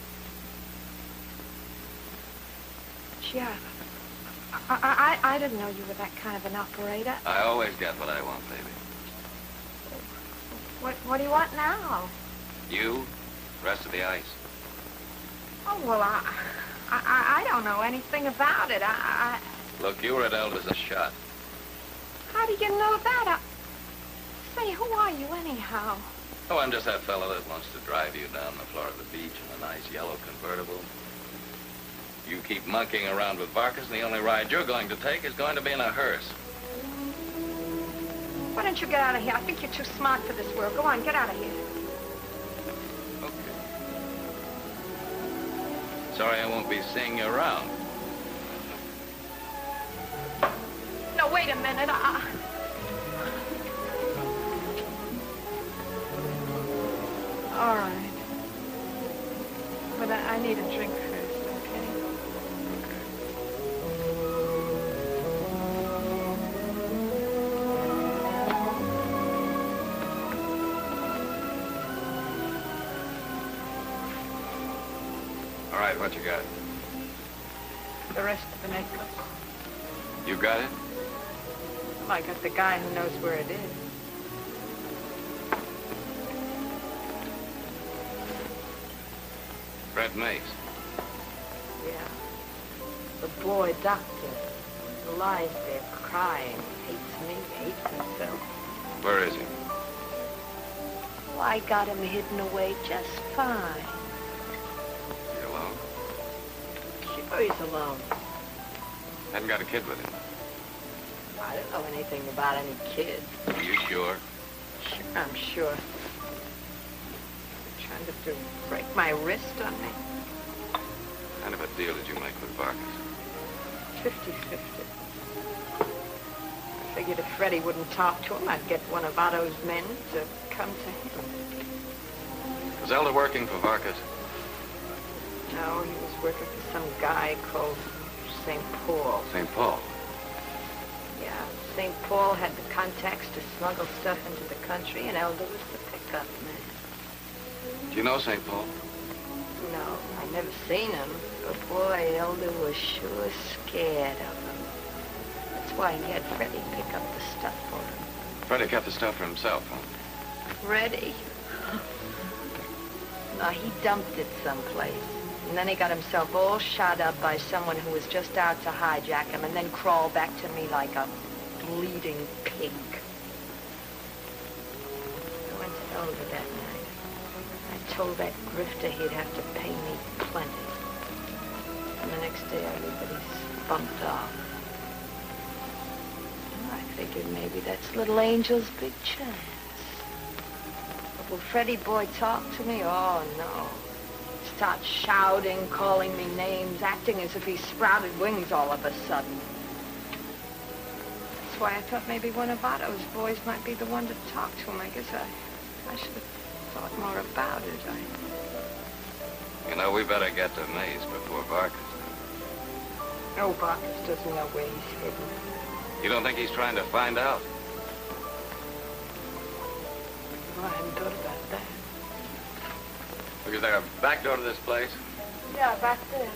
Yeah. I didn't know you were that kind of an operator. I always get what I want, baby. What do you want now? You, rest of the ice. Oh, well, I don't know anything about it. Look, you were at Elder's a shot. How do you know that? Say, who are you anyhow? Oh, I'm just that fella that wants to drive you down the Florida beach in a nice yellow convertible. You keep monkeying around with Vargas, and the only ride you're going to take is going to be in a hearse. Why don't you get out of here? I think you're too smart for this world. Go on, get out of here. Okay. Sorry I won't be seeing you around. No, wait a minute. All right. But I need a drink first, okay? All right, what you got? The rest of the necklace. You got it? Well, I got the guy who knows where it is. Fred Mace. Yeah. The boy doctor who lies there crying, hates me, hates himself. Where is he? Oh, I got him hidden away just fine. You alone? Sure he's alone. Hadn't got a kid with him. I don't know anything about any kid. Are you sure? Sure, I'm sure. Trying to break my wrist on me. What kind of a deal did you make with Vargas? 50-50. Figured if Freddie wouldn't talk to him, I'd get one of Otto's men to come to him. Was Elder working for Vargas? No, he was working for some guy called St. Paul. St. Paul? Yeah, St. Paul had the contacts to smuggle stuff into the country, and Elder was the pickup man. Do you know St. Paul? No, I never seen him, but boy, Elder was sure scared of him. That's why he had Freddie pick up the stuff for him. Freddie kept the stuff for himself, huh? Freddie? No, he dumped it someplace. And then he got himself all shot up by someone who was just out to hijack him and then crawled back to me like a bleeding pig. I went to Elder that night. I told that grifter he'd have to pay me plenty. And the next day I heard that he's bumped off. I figured maybe that's little Angel's big chance. But will Freddie boy talk to me? Oh, no. Start shouting, calling me names, acting as if he sprouted wings all of a sudden. That's why I thought maybe one of Otto's boys might be the one to talk to him. I guess I should have thought more about it. You know, we better get to Maze before Vargas. No, Vargas doesn't know where he's hidden. You don't think he's trying to find out? Well, I hadn't thought about that. Look, is there a back door to this place? Yeah, back there.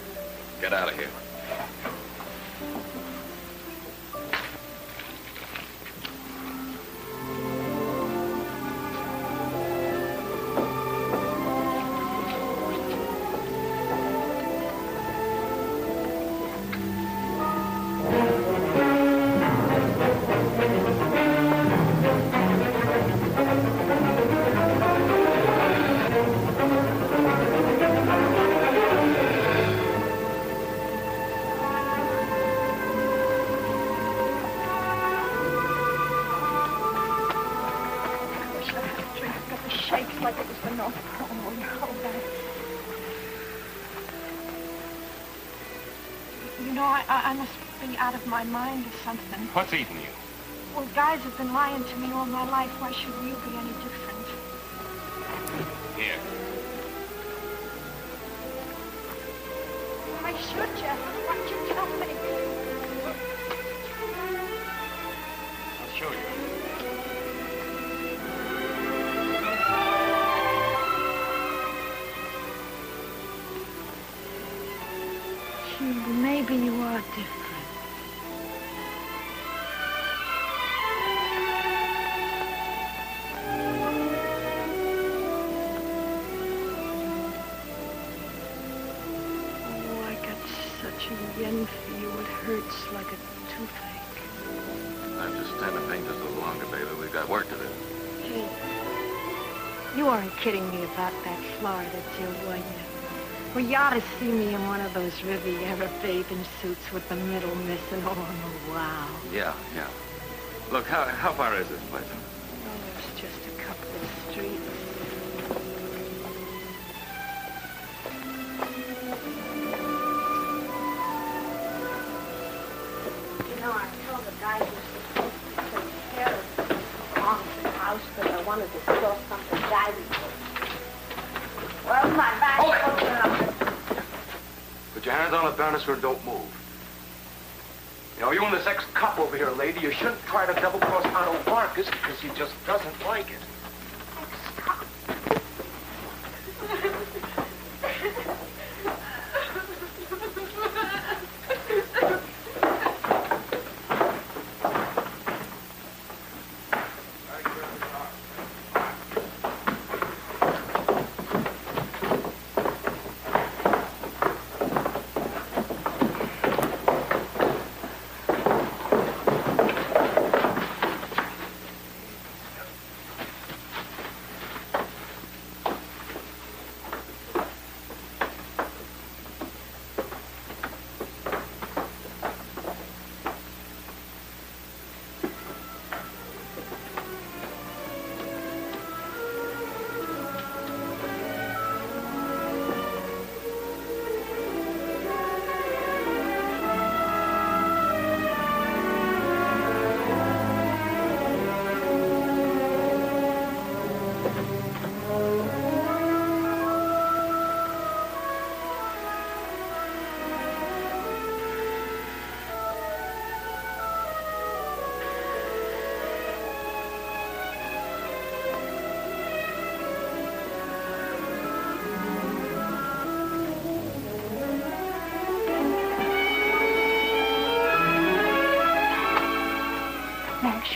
Get out of here. I must be out of my mind or something. What's eating you? Well, guys have been lying to me all my life. Why should you be any different? Here. Why should you? Why'd you tell me? I'll show you. Maybe you are different. Oh, I got such a yen for you. It hurts like a toothache. I'm just standing pain just a little longer, baby. We've got work to do. Hey, you weren't kidding me about that Florida deal, were you? Well, you ought to see me in one of those Riviera bathing suits with the middle missing. Oh, wow. Yeah. Look, how far is this place? Oh, it's just a couple of streets. You know, I told the guy who was supposed to take care of the haunted house that I wanted to store something diving for. Well, my back. Put your hands on the banister and don't move. You know, you and this ex-cop over here, lady, you shouldn't try to double-cross Otto Vargas because he just doesn't like it. Ex-cop.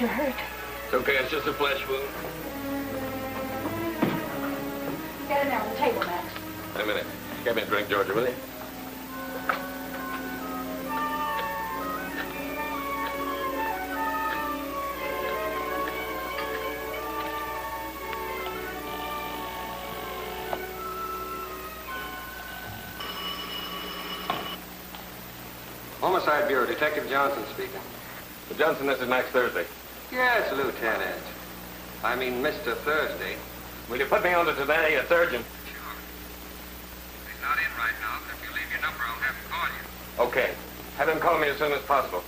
you're hurt. It's okay, it's just a flesh wound. Get in there on the table, Max. Wait a minute. Get me a drink, Georgia, will you? Homicide Bureau, Detective Johnson speaking. Johnson, this is next Thursday. Yes, Lieutenant. I mean, Mr. Thursday. Will you put me on to today, a surgeon? Sure. He's not in right now, but if you leave your number, I'll have him call you. Okay. Have him call me as soon as possible.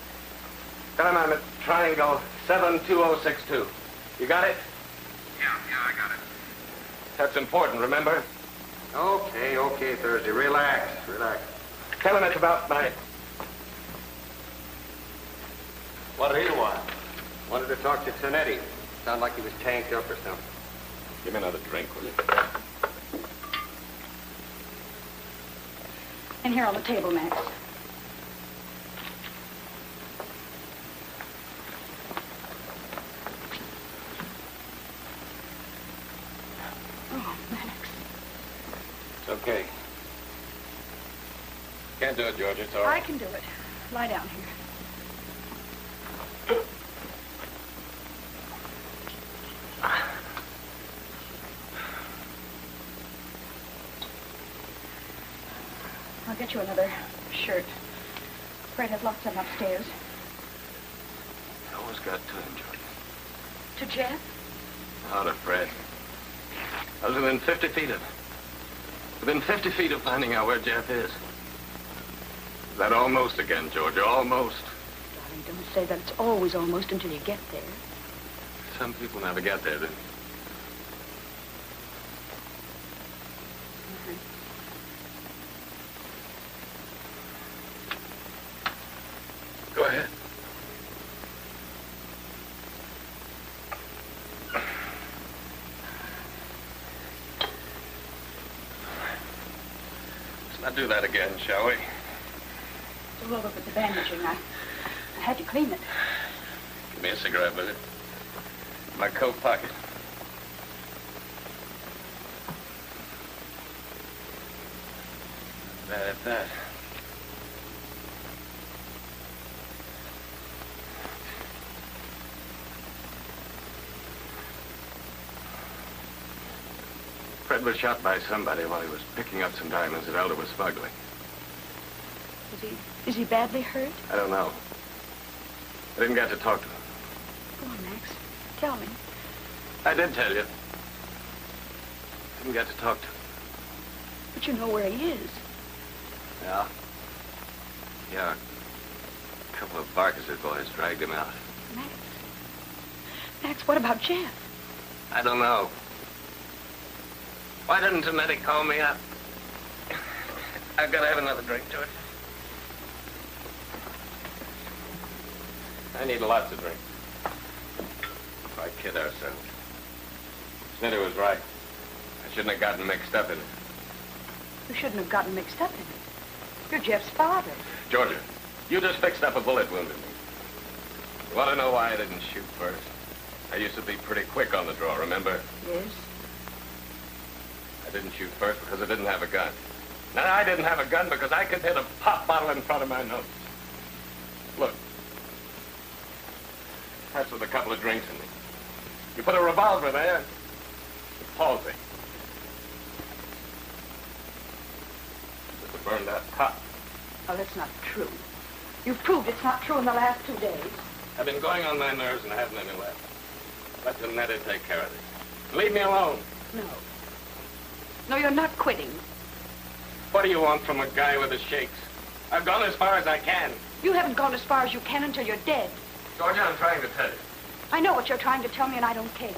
Tell him I'm at Triangle 72062. You got it? Yeah, I got it. That's important, remember? Okay, Thursday. Relax. Tell him it's about my... What do you want? Wanted to talk to Tonetti. Sounded like he was tanked up or something. Give me another drink, will you? In here on the table, Max. Oh, Max. It's okay. Can't do it, Georgia. It's all right. I can do it. Lie down here. I'll get you another shirt. Fred has lots of them upstairs. I always got to him, Georgia. To Jeff? Out of Fred. I was within 50 feet of him. Within 50 feet of finding out where Jeff is. That almost again, Georgia, almost. Darling, don't say that. It's always almost until you get there. Some people never get there, do they? Go ahead. Let's not do that again, shall we? We'll look at the bandaging. I had to clean it. Give me a cigarette with it. My coat pocket. Bad at that. Fred was shot by somebody while he was picking up some diamonds that Elder was smuggling. Is he badly hurt? I don't know. I didn't get to talk to him. Go on, Max. Tell me. I did tell you. Didn't get to talk to him. But you know where he is. Yeah? Yeah. A couple of Barkis's boys dragged him out. Max. Max, what about Jeff? I don't know. Why didn't Tonetti call me up? I've got to have another drink, George. I need lots of drink. Why kid ourselves? Smitty was right. I shouldn't have gotten mixed up in it. You shouldn't have gotten mixed up in it. You're Jeff's father. Georgia, you just fixed up a bullet wound in me. You want to know why I didn't shoot first? I used to be pretty quick on the draw, remember? Yes. I didn't shoot first because I didn't have a gun. Now, I didn't have a gun because I could hit a pop bottle in front of my nose. Look. That's with a couple of drinks in it. You put a revolver there, it's palsy. Just to burn that pop. Oh, that's not true. You've proved it's not true in the last 2 days. I've been going on my nerves and I haven't any left. Let the netter take care of this. Leave me alone. No. No, you're not quitting. What do you want from a guy with the shakes? I've gone as far as I can. You haven't gone as far as you can until you're dead. Georgia, I'm trying to tell you. I know what you're trying to tell me, and I don't care.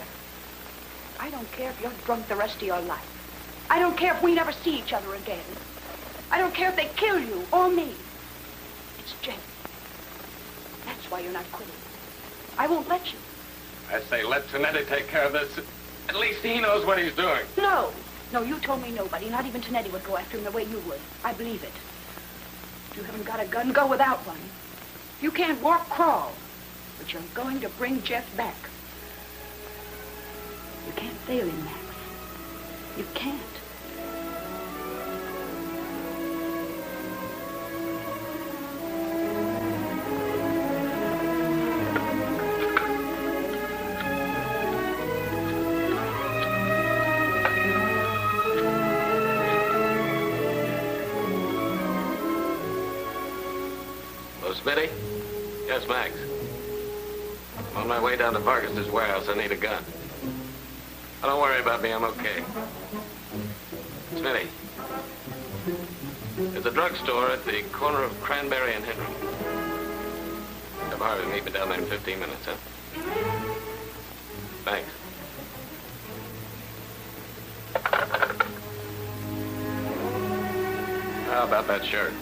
I don't care if you're drunk the rest of your life. I don't care if we never see each other again. I don't care if they kill you or me. It's Jeff. That's why you're not quitting. I won't let you. I say let Tonetti take care of this. At least he knows what he's doing. No. No, you told me nobody, not even Tonetti, would go after him the way you would. I believe it. If you haven't got a gun, go without one. You can't walk, crawl. But you're going to bring Jeff back. You can't fail him, Max. You can't. Smitty? Yes, Max. I'm on my way down to Vargas's warehouse. I need a gun. Oh, don't worry about me. I'm okay. Smitty. There's a drugstore at the corner of Cranberry and Henry. Have Harvey meet me down there in 15 minutes, huh? Thanks. How about that shirt?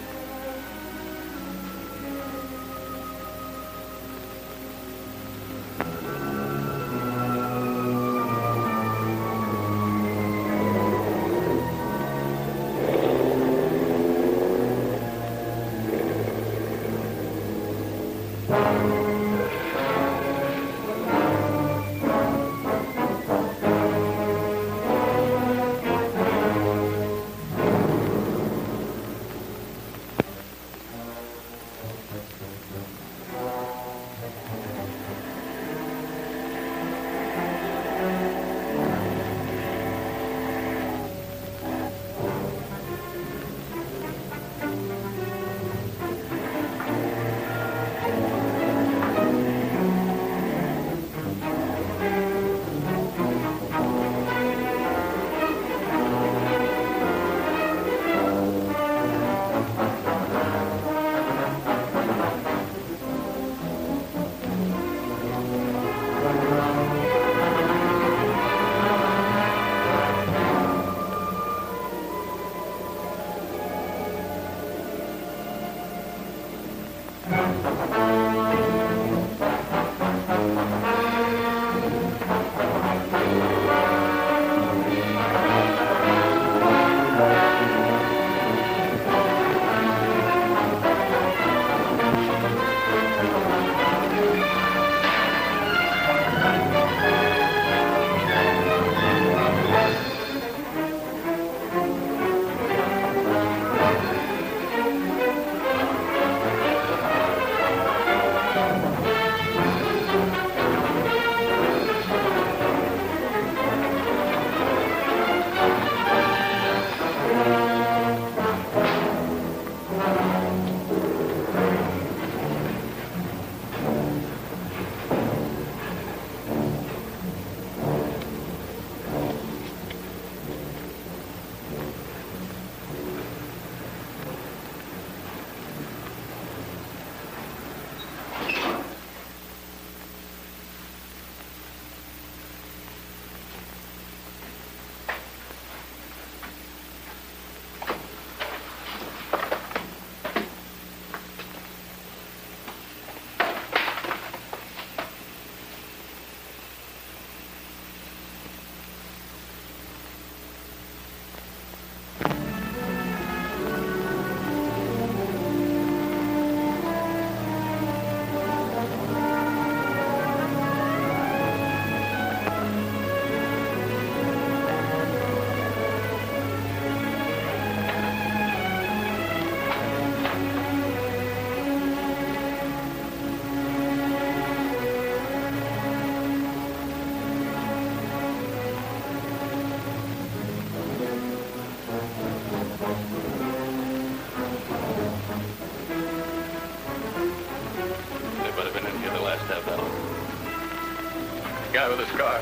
Guy with his car.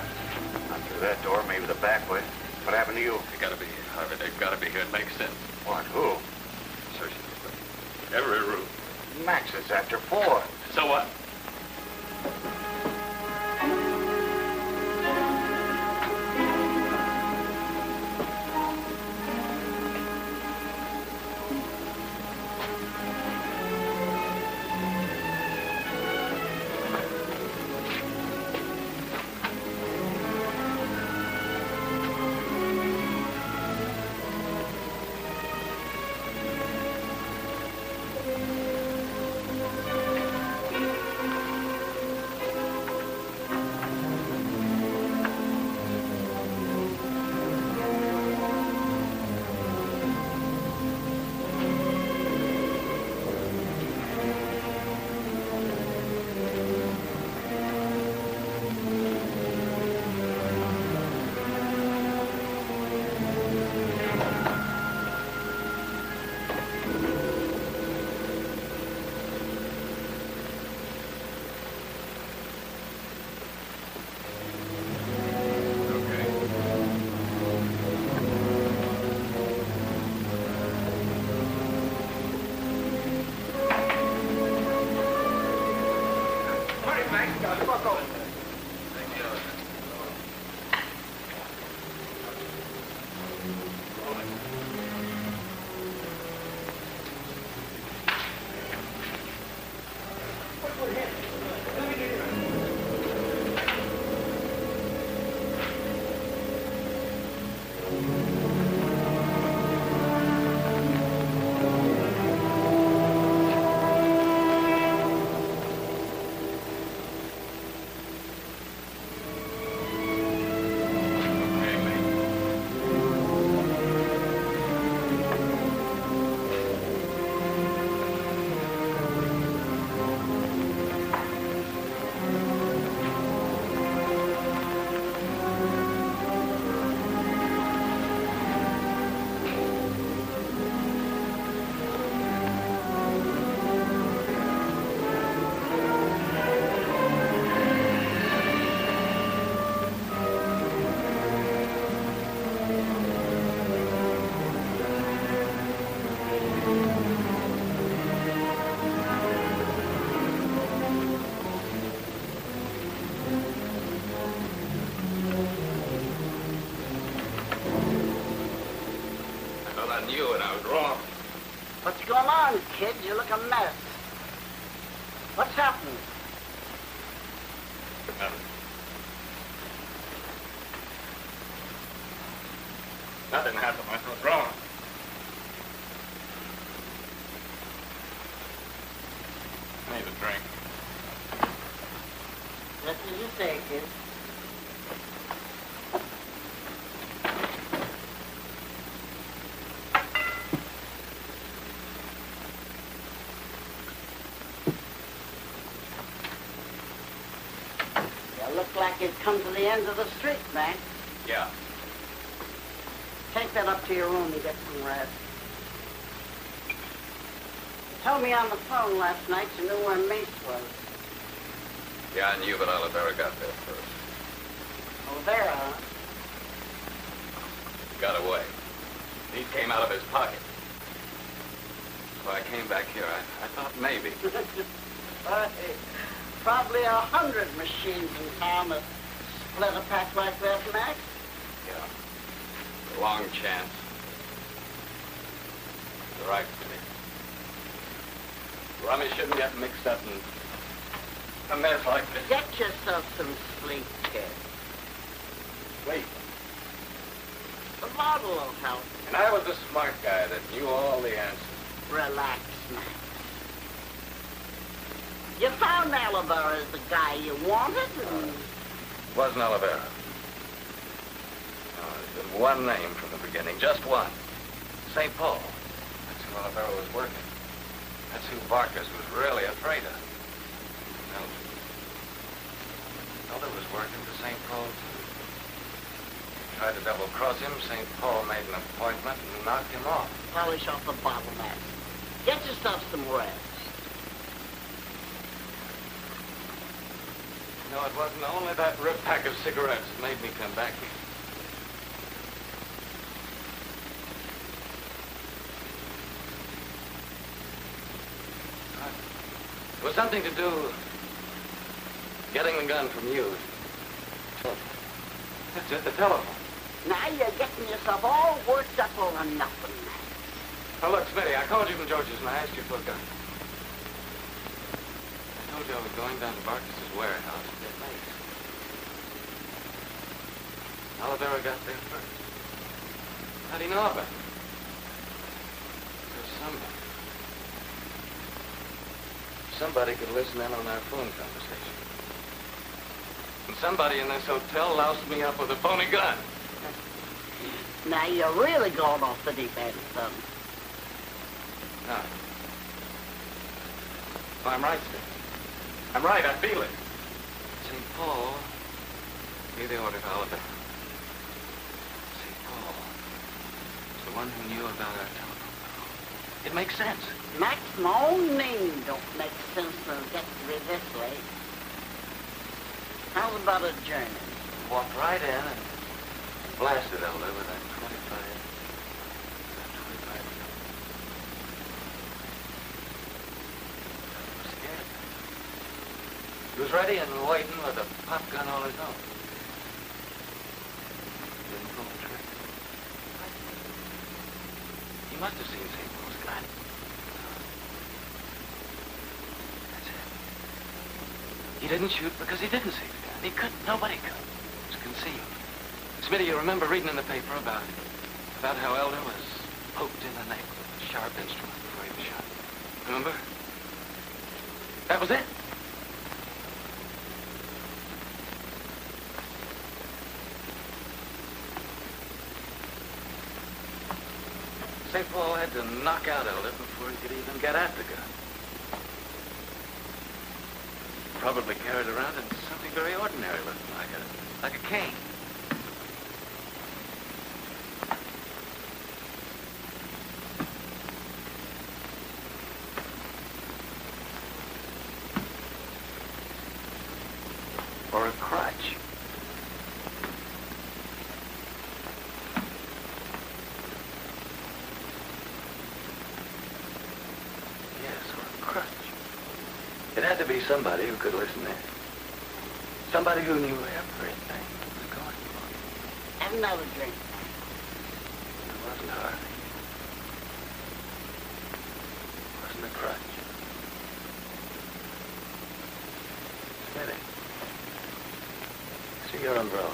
Not through that door, maybe the back way. What happened to you? They gotta be here, Harvey. They've gotta be here. It makes sense. What? Who? Search the place. Every room. Max, it's after 4. So what? I knew it. I was wrong. What's going on, kid? You look a mess. What's happened? Nothing happened. I was wrong. Need a drink. Just as you say, kid. You look like you've come to the end of the street, Mac. Yeah. Take that up to your room and get some rest. You told me on the phone last night you knew where Mace was. Yeah, I knew, but Olivera got there first. Olivera, huh? He got away. He came out of his pocket. So I came back here. I thought maybe. Probably 100 machines in town that split a pack like that, Mac. Yeah. A long chance. You're right, Smitty. Rummy shouldn't get mixed up in a mess like this. Get yourself some sleep, kid. Sleep. The bottle will help. And I was the smart guy that knew all the answers. Relax, Mac. You found Olivera as the guy you wanted, and... Wasn't Olivera. No, there's been one name from the beginning, just one. St. Paul. That's who Olivera was working. That's who Vargas was really afraid of. Elder was working for St. Paul, too. Tried to double-cross him. St. Paul made an appointment and knocked him off. Polish off the bottle, Mac. Get yourself some rest. No, it wasn't only that rip pack of cigarettes that made me come back here. It was something to do getting the gun from you. That's it, the telephone. Now you're getting yourself all worked up over nothing, Mac. Oh, look, Smitty, I called you from George's and I asked you for a gun. I told you I was going down to Vargas's warehouse to get Mace. Olivera got there first. How do you know about it? There's somebody. Somebody could listen in on our phone conversation. And somebody in this hotel loused me up with a phony gun. Now you're really going off the deep end, son. No. Well, I'm right, Steve. I'm right, I feel it. St. Paul gave the order to Olivera. St. Paul is the one who knew about our telephone call. It makes sense. Max, my own name don't make sense when it gets to be this way. How's about a journey? Walked right in and blasted Elder with that 25. He was ready and waiting with a pop gun all his own. Didn't pull the trigger. He must have seen St. Paul's gun. That's it. He didn't shoot because he didn't see the gun. He couldn't. Nobody could. It was concealed. Smitty, you remember reading in the paper about how Elder was poked in the neck with a sharp instrument before he was shot. Remember? That was it. St. Paul had to knock out Elder before he could even get at the gun. Probably carried around in something very ordinary looking like a cane. Or a crutch. It had to be somebody who could listen in. Somebody who knew everything that was going on. Have another drink. It wasn't Harvey. your umbrella.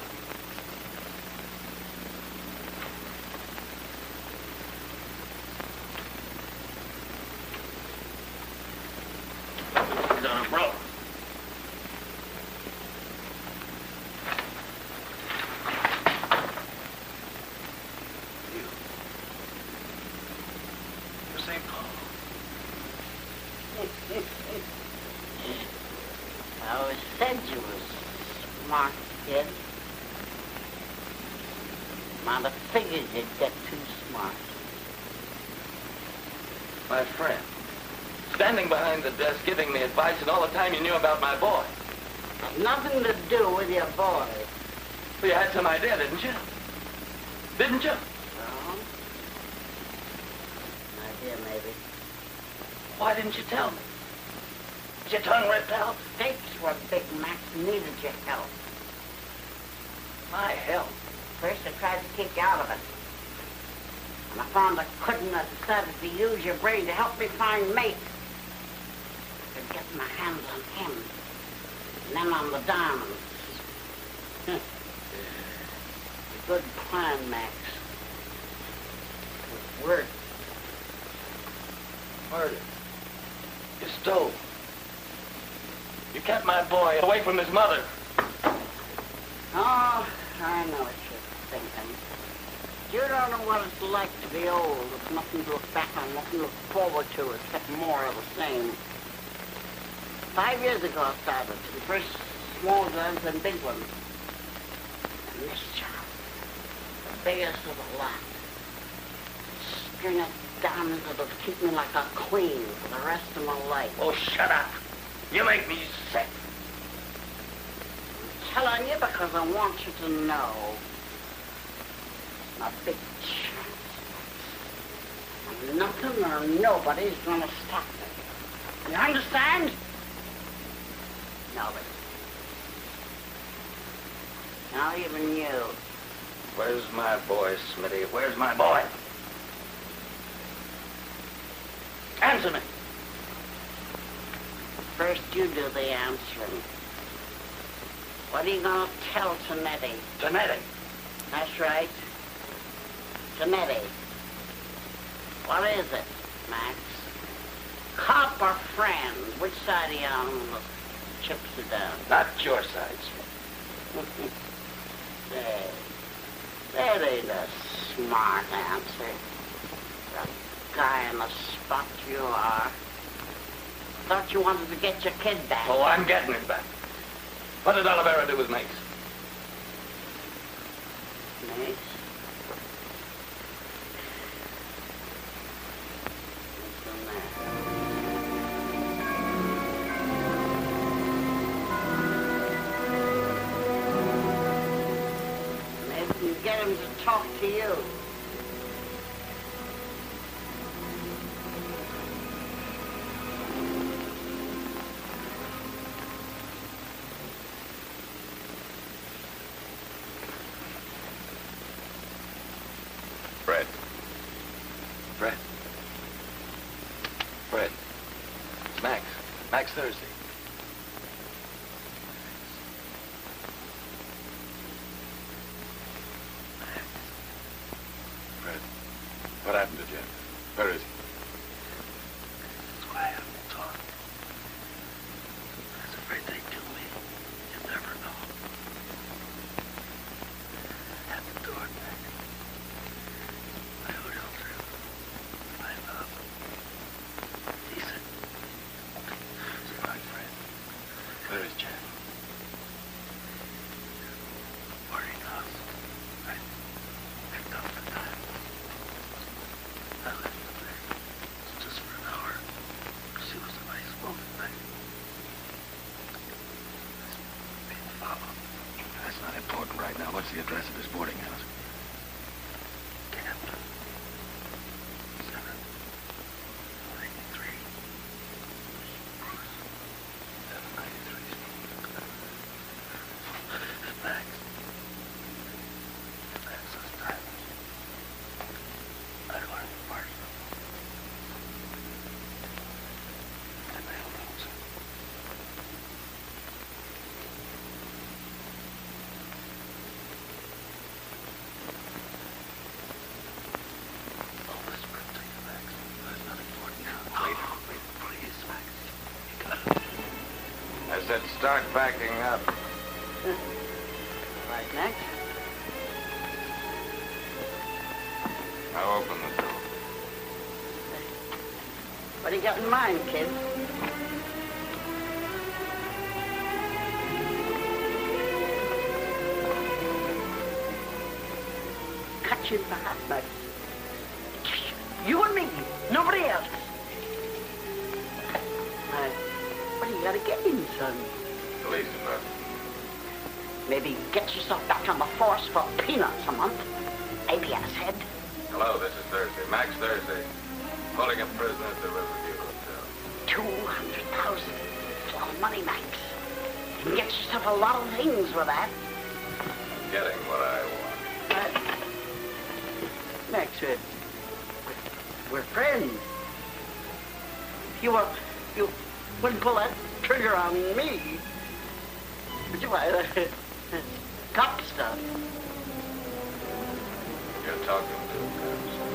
He's on a rope. For St. Paul. I always said you was smart, kid. Might have figured you'd get too smart. My friend. Standing behind the desk, giving me advice, and all the time you knew about my boy. Had nothing to do with your boy. Well, you had some idea, didn't you? Didn't you? No? Idea, maybe. Why didn't you tell me? Was your tongue ripped out? Stakes were big, Max. Needed your help. My help. First, I tried to kick you out of it. And I found I couldn't. I decided to use your brain to help me find mate. I could get my hands on him. And then on the diamonds. A good plan, Max. It worked. Murder. You stole. You kept my boy away from his mother. Oh, I know what you're thinking. You don't know what it's like to be old with nothing to look back on, nothing to look forward to except more of the same. 5 years ago I started. The first small guns and big ones. And this job, the biggest of the lot. String of diamonds that'll keep me like a queen for the rest of my life. Oh, shut up. You make me sick. I'm telling you because I want you to know. A big chance. And nothing or nobody's gonna stop me. You understand? Nobody. Not even you. Where's my boy, Smitty? Where's my boy? Answer me. First you do the answering. What are you gonna tell Tonetti? Tonetti? That's right. Tonetti. What is it, Max? Cop or friend? Which side are you on when the chips are down? Not your side, Smith. Say, that ain't a smart answer. The guy in the spot you are. Thought you wanted to get your kid back. Oh, I'm getting it back. What did Olivera do with Mace? Mace? Maybe you get him to talk to you. Fred. Fred. Fred. It's Max. Max Thursday. Fred, what happened to Jim? Where is he? That's why I haven't talked. I was afraid they'd kill me. You'll never know. At the door, Max. My hotel room. My love. Decent. Smart. said start backing up. Right, Max? Now open the door. What do you got in mind, kid? Cut you in the heart, Max. You and me, nobody else. What do you got to get in, son? Police department. Maybe get yourself back on the force for peanuts a month. ABS head. Hello, this is Thursday. Max Thursday. Holding a prisoner at the Riverview Hotel. 200,000. It's a lot of money, Max. You can get yourself a lot of things with that. Getting what I want. Max, we're friends. You wouldn't pull that trigger on me. Would you? Cop stuff. You're talking to cops.